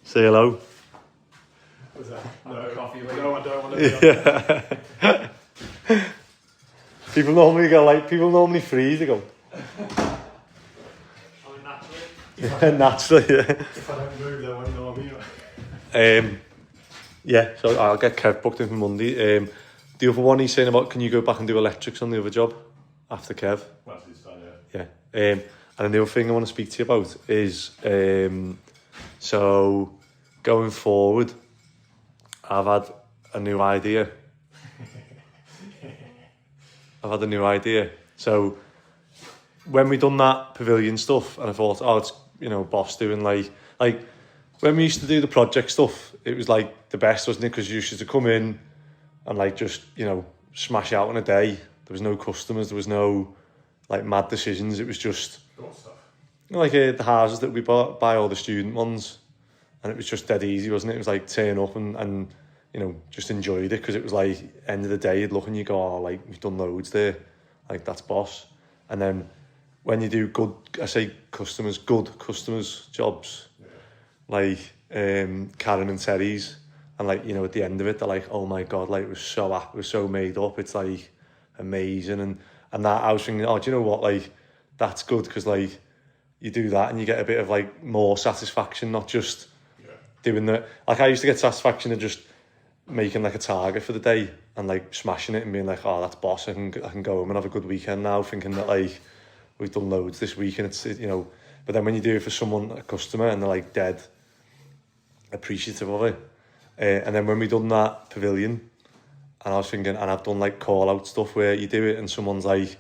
Say hello. What's that? No, coffee. No, I don't want to be on. Yeah. People normally freeze. They go. Naturally, yeah. If I don't move, they won't know I'm here. Yeah, so I'll get Kev booked in for Monday. The other one he's saying about, can you go back and do electrics on the other job after Kev? Once it's done, yeah. Yeah. And the other thing I want to speak to you about is, so going forward, I've had a new idea. So when we done that pavilion stuff, and I thought, oh, it's, boss doing like when we used to do the project stuff, it was like the best, wasn't it? Because you used to come in and just, smash out in a day. There was no customers, there was no like mad decisions. It was just like the houses that we bought, buy all the student ones, and it was just dead easy, wasn't it? It was like turn up and just enjoyed it, because it was like end of the day you'd look and you go, oh, like we've done loads there, like that's boss. And then when you do good customers jobs, like Karen and Terry's, and like at the end of it they're like, oh my god, like it was so made up, it's like amazing, and that I was thinking, oh, do you know what, like that's good, because like you do that and you get a bit of like more satisfaction, not just doing the, like I used to get satisfaction of just making like a target for the day and like smashing it and being like, oh, that's boss, I can go home and have a good weekend now, thinking that like we've done loads this week, and it's but then when you do it for someone, a customer, and they're like dead appreciative of it, and then when we done that pavilion, and I was thinking, and I've done like call out stuff where you do it and someone's like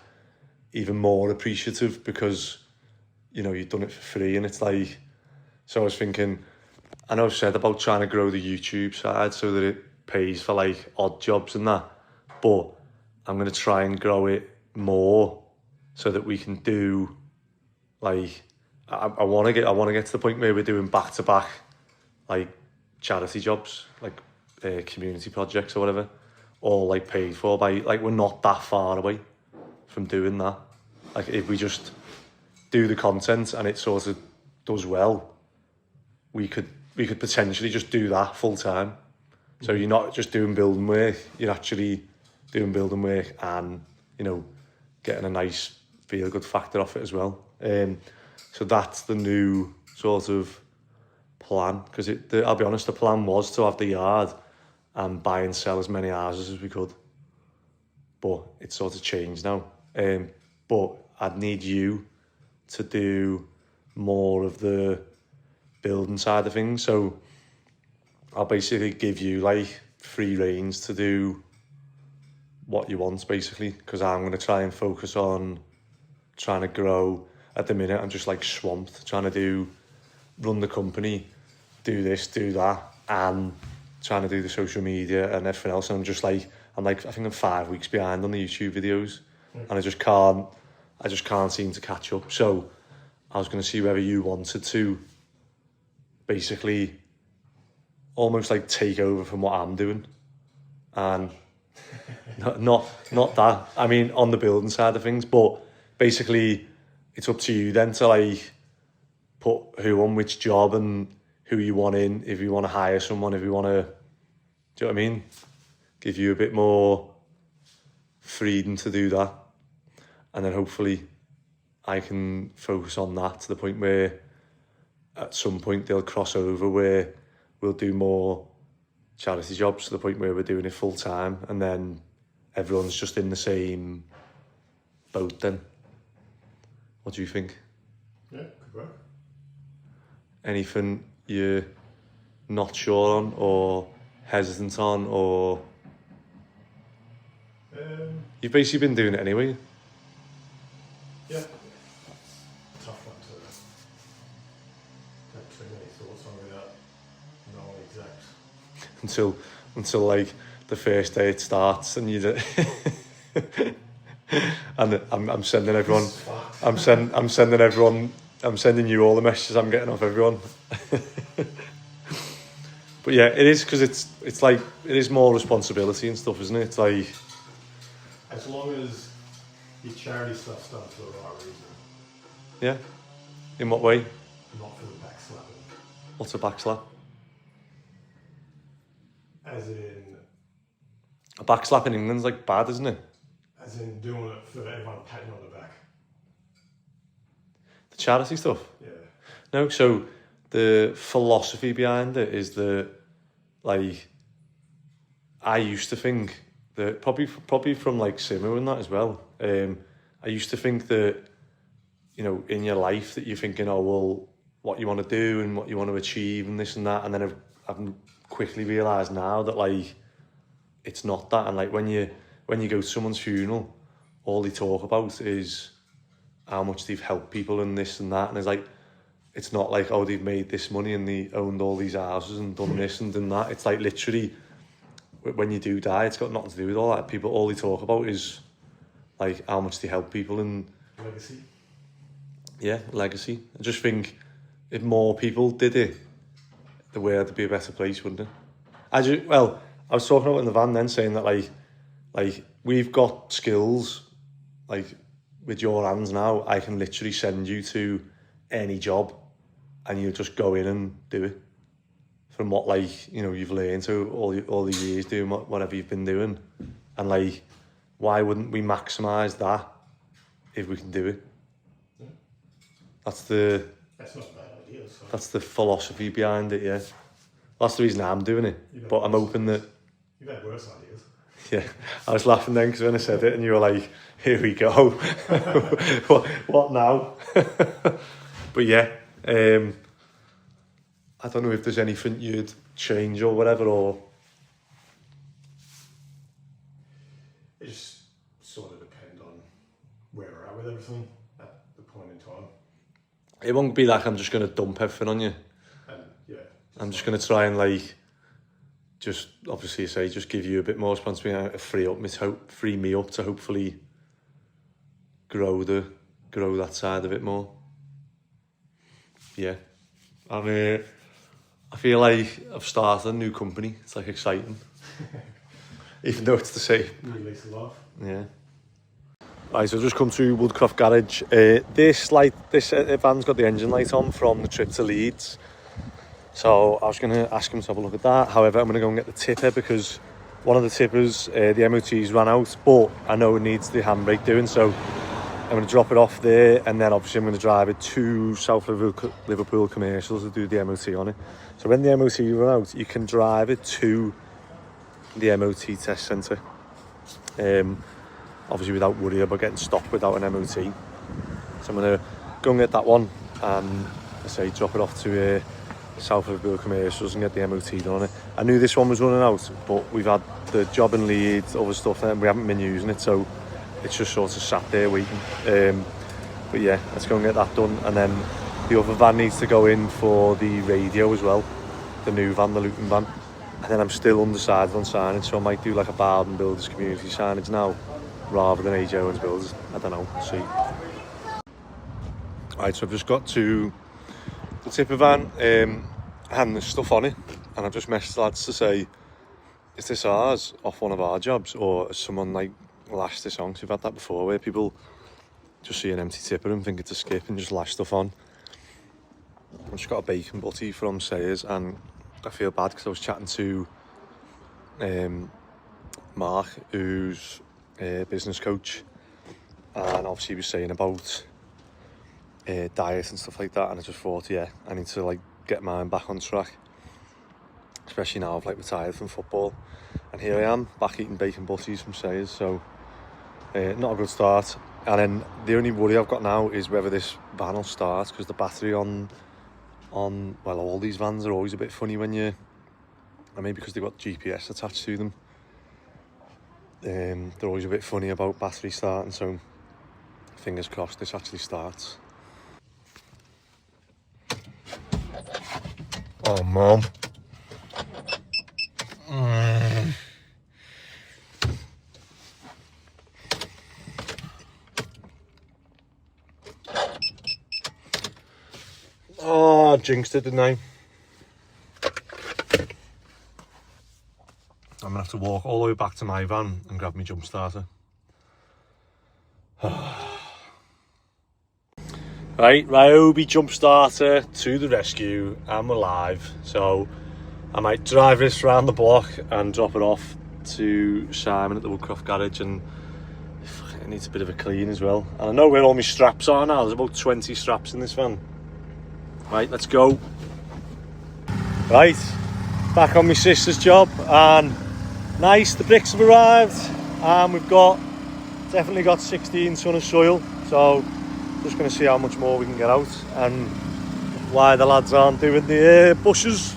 even more appreciative because you've done it for free, and it's like, so I was thinking, I know I've said about trying to grow the YouTube side so that it pays for like odd jobs and that, but I'm going to try and grow it more so that we can do like, I want to get to the point where we're doing back to back like charity jobs, like community projects or whatever, all like paid for by, like we're not that far away from doing that. Like if we just do the content and it sort of does well, we could potentially just do that full time. So you're not just doing building work, you're actually doing building work and getting a nice feel good factor off it as well. So that's the new sort of plan, because I'll be honest, the plan was to have the yard and buy and sell as many houses as we could, but it's sort of changed now. But I'd need you to do more of the building side of things, so I'll basically give you like free reins to do what you want, basically, because I'm going to try and focus on trying to grow. At the minute I'm just like swamped trying to run the company, do this, do that, and trying to do the social media and everything else, and I think I'm 5 weeks behind on the YouTube videos, and I just can't seem to catch up. So I was going to see whether you wanted to basically almost like take over from what I'm doing, and not that, I mean on the building side of things, but basically it's up to you then to like put who on which job and who you want in, if you want to hire someone, if you want to, do you know what I mean? Give you a bit more freedom to do that. and then hopefully I can focus on that to the point where at some point they'll cross over where we'll do more charity jobs to the point where we're doing it full time, and then everyone's just in the same boat then. What do you think? Yeah, could work. Anything you're not sure on or hesitant on, or you've basically been doing it anyway? Yeah. Tough one to have too many thoughts on without knowing exact. until like the first day it starts and you and I'm sending everyone I'm sending you all the messages I'm getting off everyone. But yeah, it is, because it's like it is more responsibility and stuff, isn't it? It's like, as long as your charity stuff's done for the right reason, yeah. In what way? not for the backslapping. What's a backslap? As in A backslap in England's like bad, isn't it? As in doing it for everyone patting on the back. The charity stuff. Yeah. No, so the philosophy behind it is that, like, I used to think that probably from like Simu and that as well. I used to think that, you know, in your life that you're thinking, oh well, what you want to do and what you want to achieve and this and that, and then I've quickly realised now that like it's not that. And like when you go to someone's funeral, all they talk about is how much they've helped people and this and that, and it's not like, oh, they've made this money and they owned all these houses and done this and done that. It's like literally when you do die, it's got nothing to do with all that. People, all they talk about is like how much they help people and Legacy. yeah, legacy. I just think if more people did it, the world would be a better place, wouldn't it? I was talking about in the van then, saying that like we've got skills, like with your hands now, I can literally send you to any job and you just go in and do it from what, like, you know, you've learned to all the years doing whatever you've been doing. And like, why wouldn't we maximise that if we can do it? Yeah. That's not a bad idea. So. That's the philosophy behind it, yeah. That's the reason I'm doing it. But I'm hoping that... You've had worse ideas. Yeah, I was laughing then because when I said it and you were like, here we go. what now? But yeah, I don't know if there's anything you'd change or whatever, or... It just sort of depends on where we're at with everything at the point in time. It won't be like I'm just going to dump everything on you. And yeah. I'm just going to try and like, just obviously just give you a bit more responsibility, free me up to hopefully grow that side of it more. Yeah, I feel like I've started a new company. It's like exciting, even though it's the same. Release a laugh. Yeah. Right, so I've just come to Woodcroft Garage. This van's got the engine light on from the trip to Leeds. So I was going to ask him to have a look at that. However, I'm going to go and get the tipper because one of the tippers, the MOT's ran out, but I know it needs the handbrake doing, so I'm going to drop it off there, and then obviously I'm going to drive it to South Liverpool Commercials to do the MOT on it. So when the MOT run out, you can drive it to the MOT test centre. Obviously without worrying about getting stopped without an MOT. So I'm going to go and get that one and drop it off to South Liverpool Commercials and get the MOT done on it. I knew this one was running out, but we've had the job in Leeds, other stuff, and we haven't been using it, so it's just sort of sat there waiting. But yeah, let's go and get that done, and then the other van needs to go in for the radio as well, the new van, the Luton van. And then I'm still undecided on signage, so I might do like a Bardon Builders community signage now rather than A.J. Owens Builders. I don't know, we'll see. Right, so I've just got to the tipper van, and there's stuff on it, and I've just messaged lads to say, is this ours off one of our jobs, or has someone like lashed this on? 'Cause we've had that before where people just see an empty tipper and think it's a skip and just lash stuff on. I've just got a bacon butty from Sayers, and I feel bad because I was chatting to Mark, who's a business coach, and obviously he was saying about diet and stuff like that, and I just thought, yeah, I need to like get mine back on track, especially now I've like retired from football, and here I am back eating bacon butties from Sayers. So not a good start. And then the only worry I've got now is whether this van will start, because the battery on well, all these vans are always a bit funny when you, I mean, because they've got GPS attached to them, they're always a bit funny about battery starting. So fingers crossed this actually starts. Oh, Mum. Oh, I jinxed it, didn't I? I'm gonna have to walk all the way back to my van and grab my jump starter. Right, Ryobi jump starter to the rescue. I'm alive, so I might drive this around the block and drop it off to Simon at the Woodcroft garage, and it needs a bit of a clean as well. And I know where all my straps are now. There's about 20 straps in this van. Right, let's go. Right, back on my sister's job, and nice, the bricks have arrived, and we've definitely got 16 ton of soil, so just going to see how much more we can get out, and why the lads aren't doing the bushes.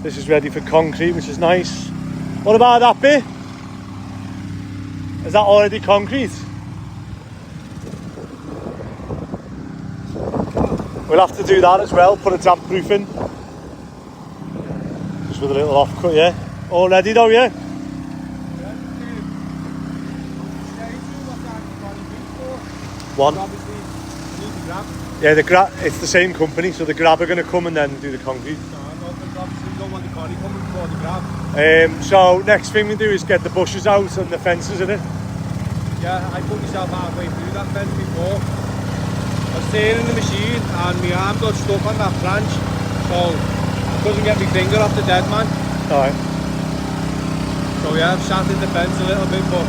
This is ready for concrete, which is nice. What about that bit? Is that already concrete? We'll have to do that as well, put a damp proof in. Just with a little off cut, yeah? All ready though, yeah? One. Yeah, it's the same company, so the grab are going to come and then do the concrete. So next thing we do is get the bushes out and the fences in it. Yeah, I put myself halfway through that fence before. I was turning the machine and my arm got stuck on that branch, so I couldn't get my finger off the dead man. Alright. So yeah, I've sat in the fence a little bit, but...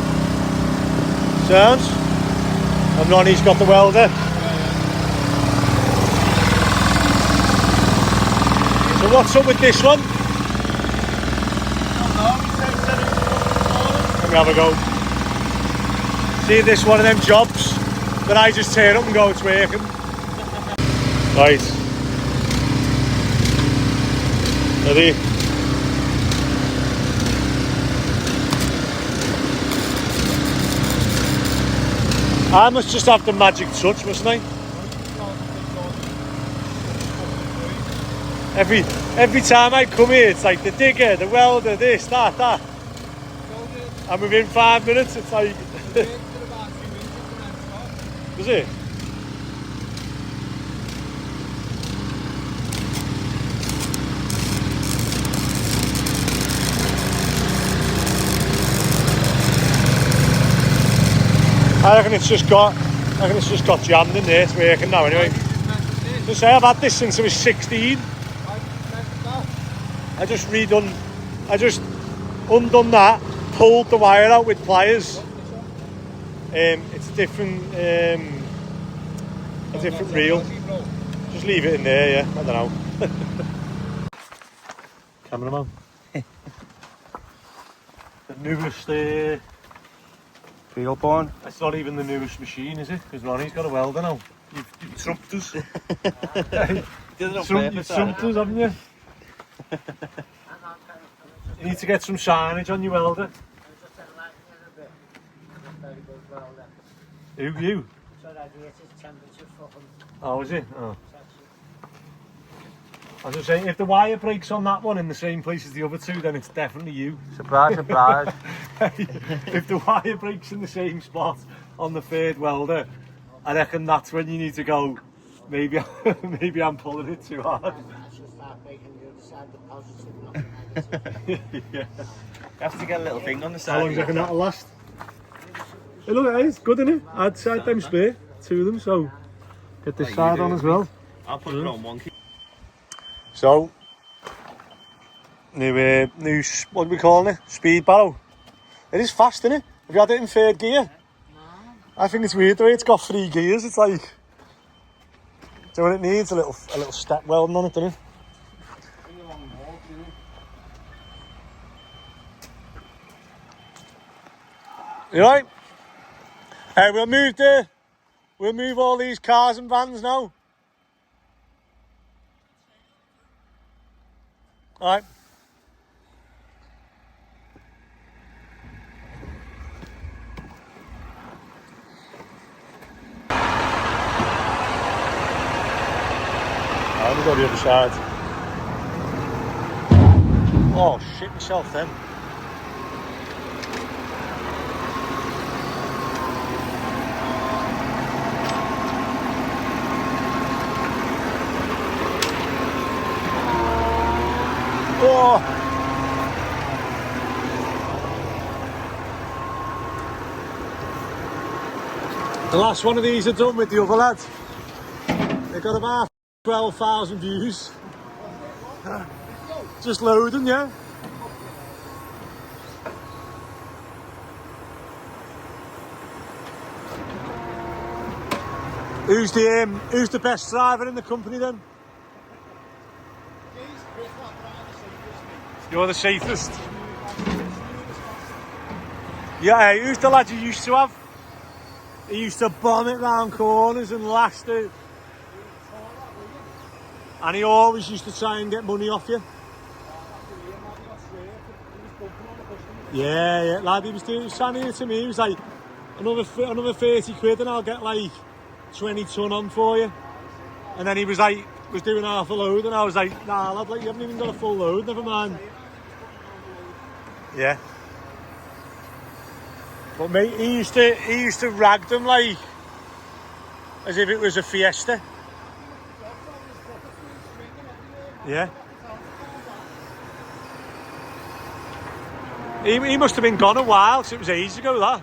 Sounds? And Ronnie's got the welder. So what's up with this one? Let me have a go. See, this one of them jobs that I just turn up and go, it's working. Right. Ready? I must just have the magic touch, mustn't I? Every time I come here, it's like the digger, the welder, this, that. And within 5 minutes, it's like... Does it? I reckon it's just got jammed in there. It's working now anyway. So say I've had this since I was 16. I just undone that, pulled the wire out with pliers. It's a different reel. Just leave it in there, yeah. I don't know. Cameraman. The newest Field born. It's not even the newest machine, is it? Because Ronnie's got a welder now. You've trumped us. You've trumped us, haven't you? You need to get some signage on your welder. Who, you? Oh, is it? Oh. I was just saying, if the wire breaks on that one in the same place as the other two, then it's definitely you. Surprise, surprise. If the wire breaks in the same spot on the third welder, I reckon that's when you need to go, maybe I'm pulling it too hard. Yeah. You have to get a little thing on the side. How long do you reckon that'll last? Hey, look, it's good, isn't it? I'd side them spare, two of them, so get this side on as well. I'll put it on one key. So, new, what are we calling it? Speed barrow. It is fast, isn't it? Have you had it in third gear? No. I think it's weird the way it's got 3 gears. It's like, so when it needs a little step welding on it, doesn't it? You right? Hey, we'll move all these cars and vans now. All right. I'll go the other side. Oh, shit myself then. Oh. The last one of these are done with the other lad. They got about 12,000 views. Just loading, yeah. Who's the best driver in the company then? You're the safest. Yeah, who's the lad you used to have? He used to bomb it round corners and last it. And he always used to try and get money off you. Yeah, lad, he was trying to to me. He was like, another 30 quid and I'll get like 20 ton on for you. And then he was doing half a load and I was like, nah lad, like, you haven't even got a full load, never mind. Yeah. But mate, he used to rag them like as if it was a fiesta. Yeah. He must have been gone a while, because it was ages ago that.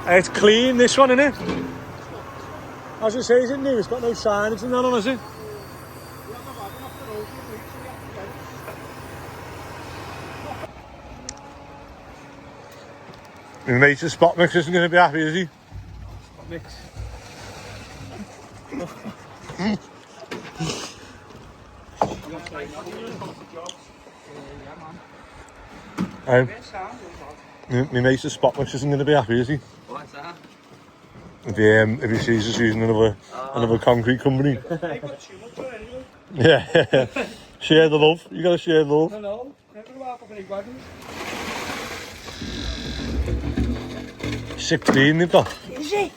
It's clean, this one, isn't it? As it says, isn't it? It's got no signage and that on, has it? My mate, the spot mix isn't going to be happy, is he? Spot mix. My mate, the spot mix isn't going to be happy, is he? What's that? If he sees us using another concrete company. Yeah. Share the love. You got to share the love. No. Never go out for big wagons. 16 they've got. Is it?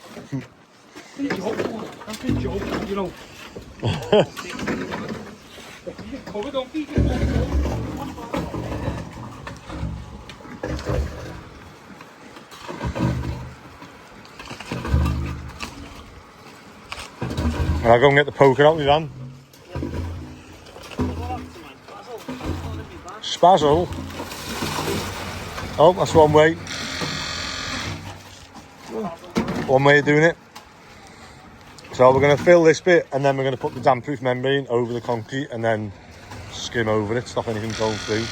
That's a joke, you know. You covered, don't you? I'll go and get the poker out of my van. Spazzle. Oh, that's one way. One way of doing it. So we're going to fill this bit and then we're going to put the damp-proof membrane over the concrete and then skim over it, stop anything going through.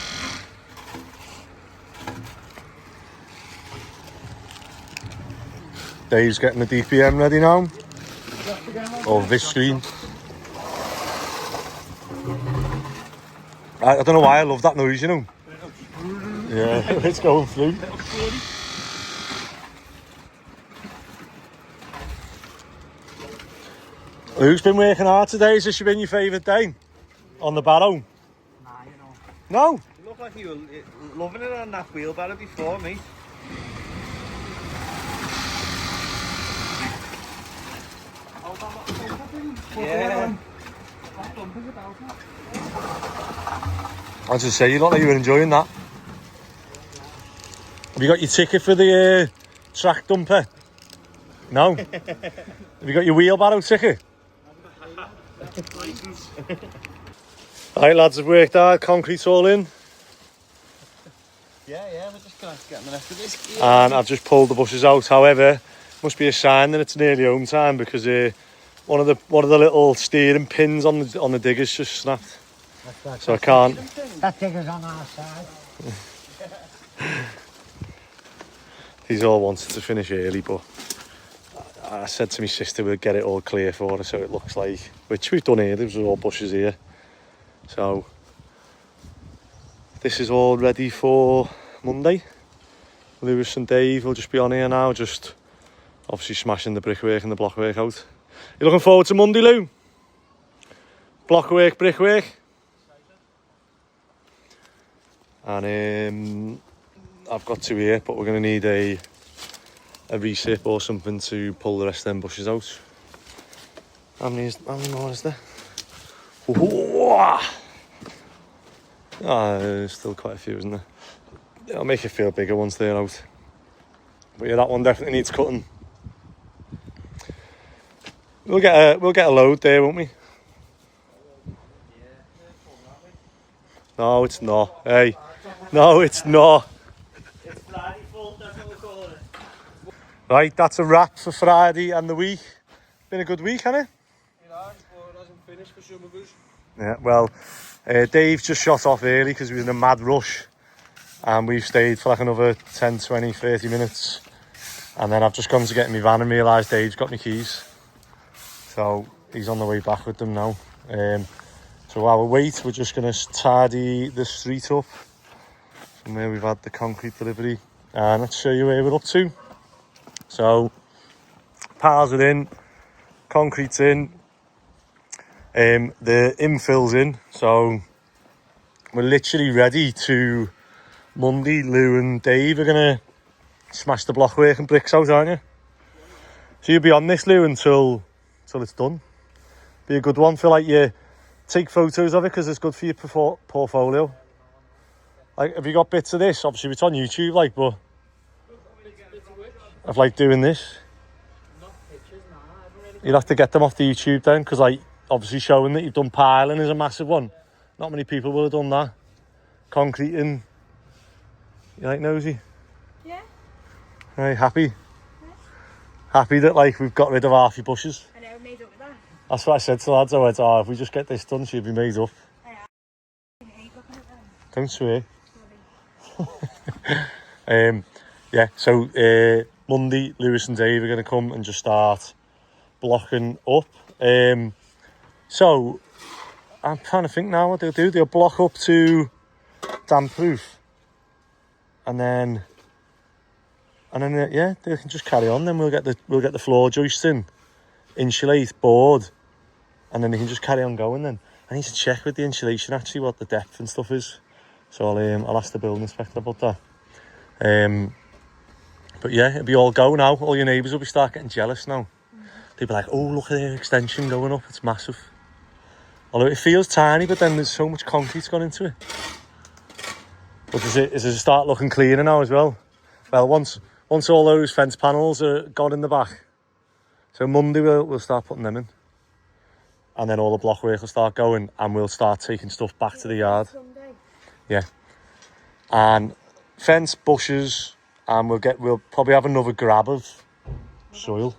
Dave's getting the DPM ready now. Or this screen. I don't know why I love that noise, you know. Yeah, it's going through. Who's been working hard today? Has this been your favourite day? On the barrow? Nah, you know. No? You look like you were loving it on that wheelbarrow before, mate. Yeah. As I say, you look like you were enjoying that. Have you got your ticket for the track dumper? No? Have you got your wheelbarrow ticket? Alright lads, I've worked hard, concrete's all in. Yeah, we're just going to get the rest of this. And I've just pulled the buses out. However, must be a sign that it's nearly home time because one of the little steering pins on the digger's just snapped. So I can't. That digger's on our side. These all wanted to finish early, but I said to my sister we'd get it all clear for her so it looks like, which we've done here, there's all bushes here. So this is all ready for Monday. Lewis and Dave will just be on here now, just obviously smashing the brickwork and the blockwork out. You looking forward to Monday, Lou? Blockwork, brickwork? And I've got two here, but we're going to need a recip or something to pull the rest of them bushes out. How many more is there? There's still quite a few, isn't there? It'll make it feel bigger once they're out. But yeah, that one definitely needs cutting. We'll get a load there, won't we? No, it's not. Hey, no, it's not. It's Friday full, that's what we're calling it. Right, that's a wrap for Friday and the week. Been a good week, hasn't it? It has, but it hasn't finished for some of us. Yeah, well, Dave just shot off early because he was in a mad rush. And we've stayed for like another 10, 20, 30 minutes. And then I've just gone to get in my van and realised Dave's got my keys. So he's on the way back with them now. So while we wait, we're just going to tidy the street up from where we've had the concrete delivery. And let's show you where we're up to. So, piles are in, concrete's in, the infill's in. So we're literally ready to... Monday, Lou and Dave are going to smash the blockwork and bricks out, aren't you? So you'll be on this, Lou, until it's done. Be a good one for like you take photos of it because it's good for your portfolio. Like, have you got bits of this? Obviously, it's on YouTube, like, but of like doing this. You'll have to get them off the YouTube then, because like obviously showing that you've done piling is a massive one. Not many people will have done that. Concreting. You like nosy? Yeah. Right, happy? Yeah. Happy that like we've got rid of half your bushes? I know, made up with that. That's what I said to lads. I went, if we just get this done, she'll be made up. I hate looking at them. Don't swear. Yeah, so Monday, Lewis and Dave are going to come and just start blocking up. So I'm trying to think now what they'll do. They'll block up to damp proof. And then yeah, they can just carry on. Then we'll get the floor joists in, insulate, board, and then they can just carry on going. Then I need to check with the insulation actually what the depth and stuff is. So I'll ask the building inspector about that. But yeah, it'll be all go now. All your neighbours will be start getting jealous now. They'll be like, oh, look at their extension going up. It's massive. Although it feels tiny, but then there's so much concrete's gone into it. But does it start looking cleaner now as well? Well, once all those fence panels are gone in the back, so Monday we'll start putting them in, and then all the block work will start going, and we'll start taking stuff back to the yard. Yeah, and fence, bushes, and we'll probably have another grab of soil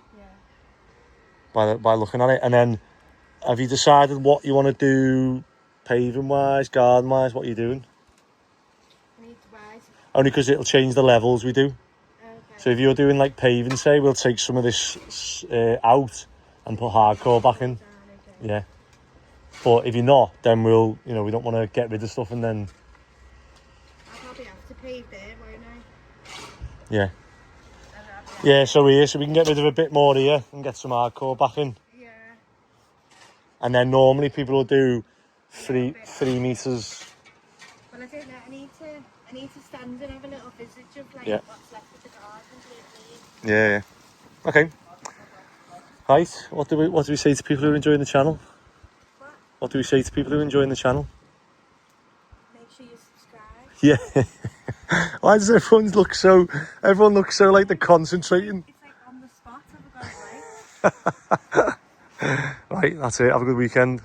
by looking at it. And then, have you decided what you want to do, paving wise, garden wise? What are you doing? Only because it'll change the levels we do. Okay. So if you're doing like paving, say, we'll take some of this out and put hardcore back in. Okay. Yeah. But if you're not, then we don't want to get rid of stuff and then... I'll probably have to pave there, won't I? Yeah. Yeah, so we can get rid of a bit more here and get some hardcore back in. Yeah. And then normally people will do 3 metres. Well, I don't know, I need to stand and have a little visit of like what's left of the garden. Yeah. Okay. Right. What do we say to people who are enjoying the channel? What do we say to people who are enjoying the channel? Make sure you subscribe. Yeah. Why does everyone look so like they're concentrating? It's like on the spot, I've got it right. Right, that's it. Have a good weekend.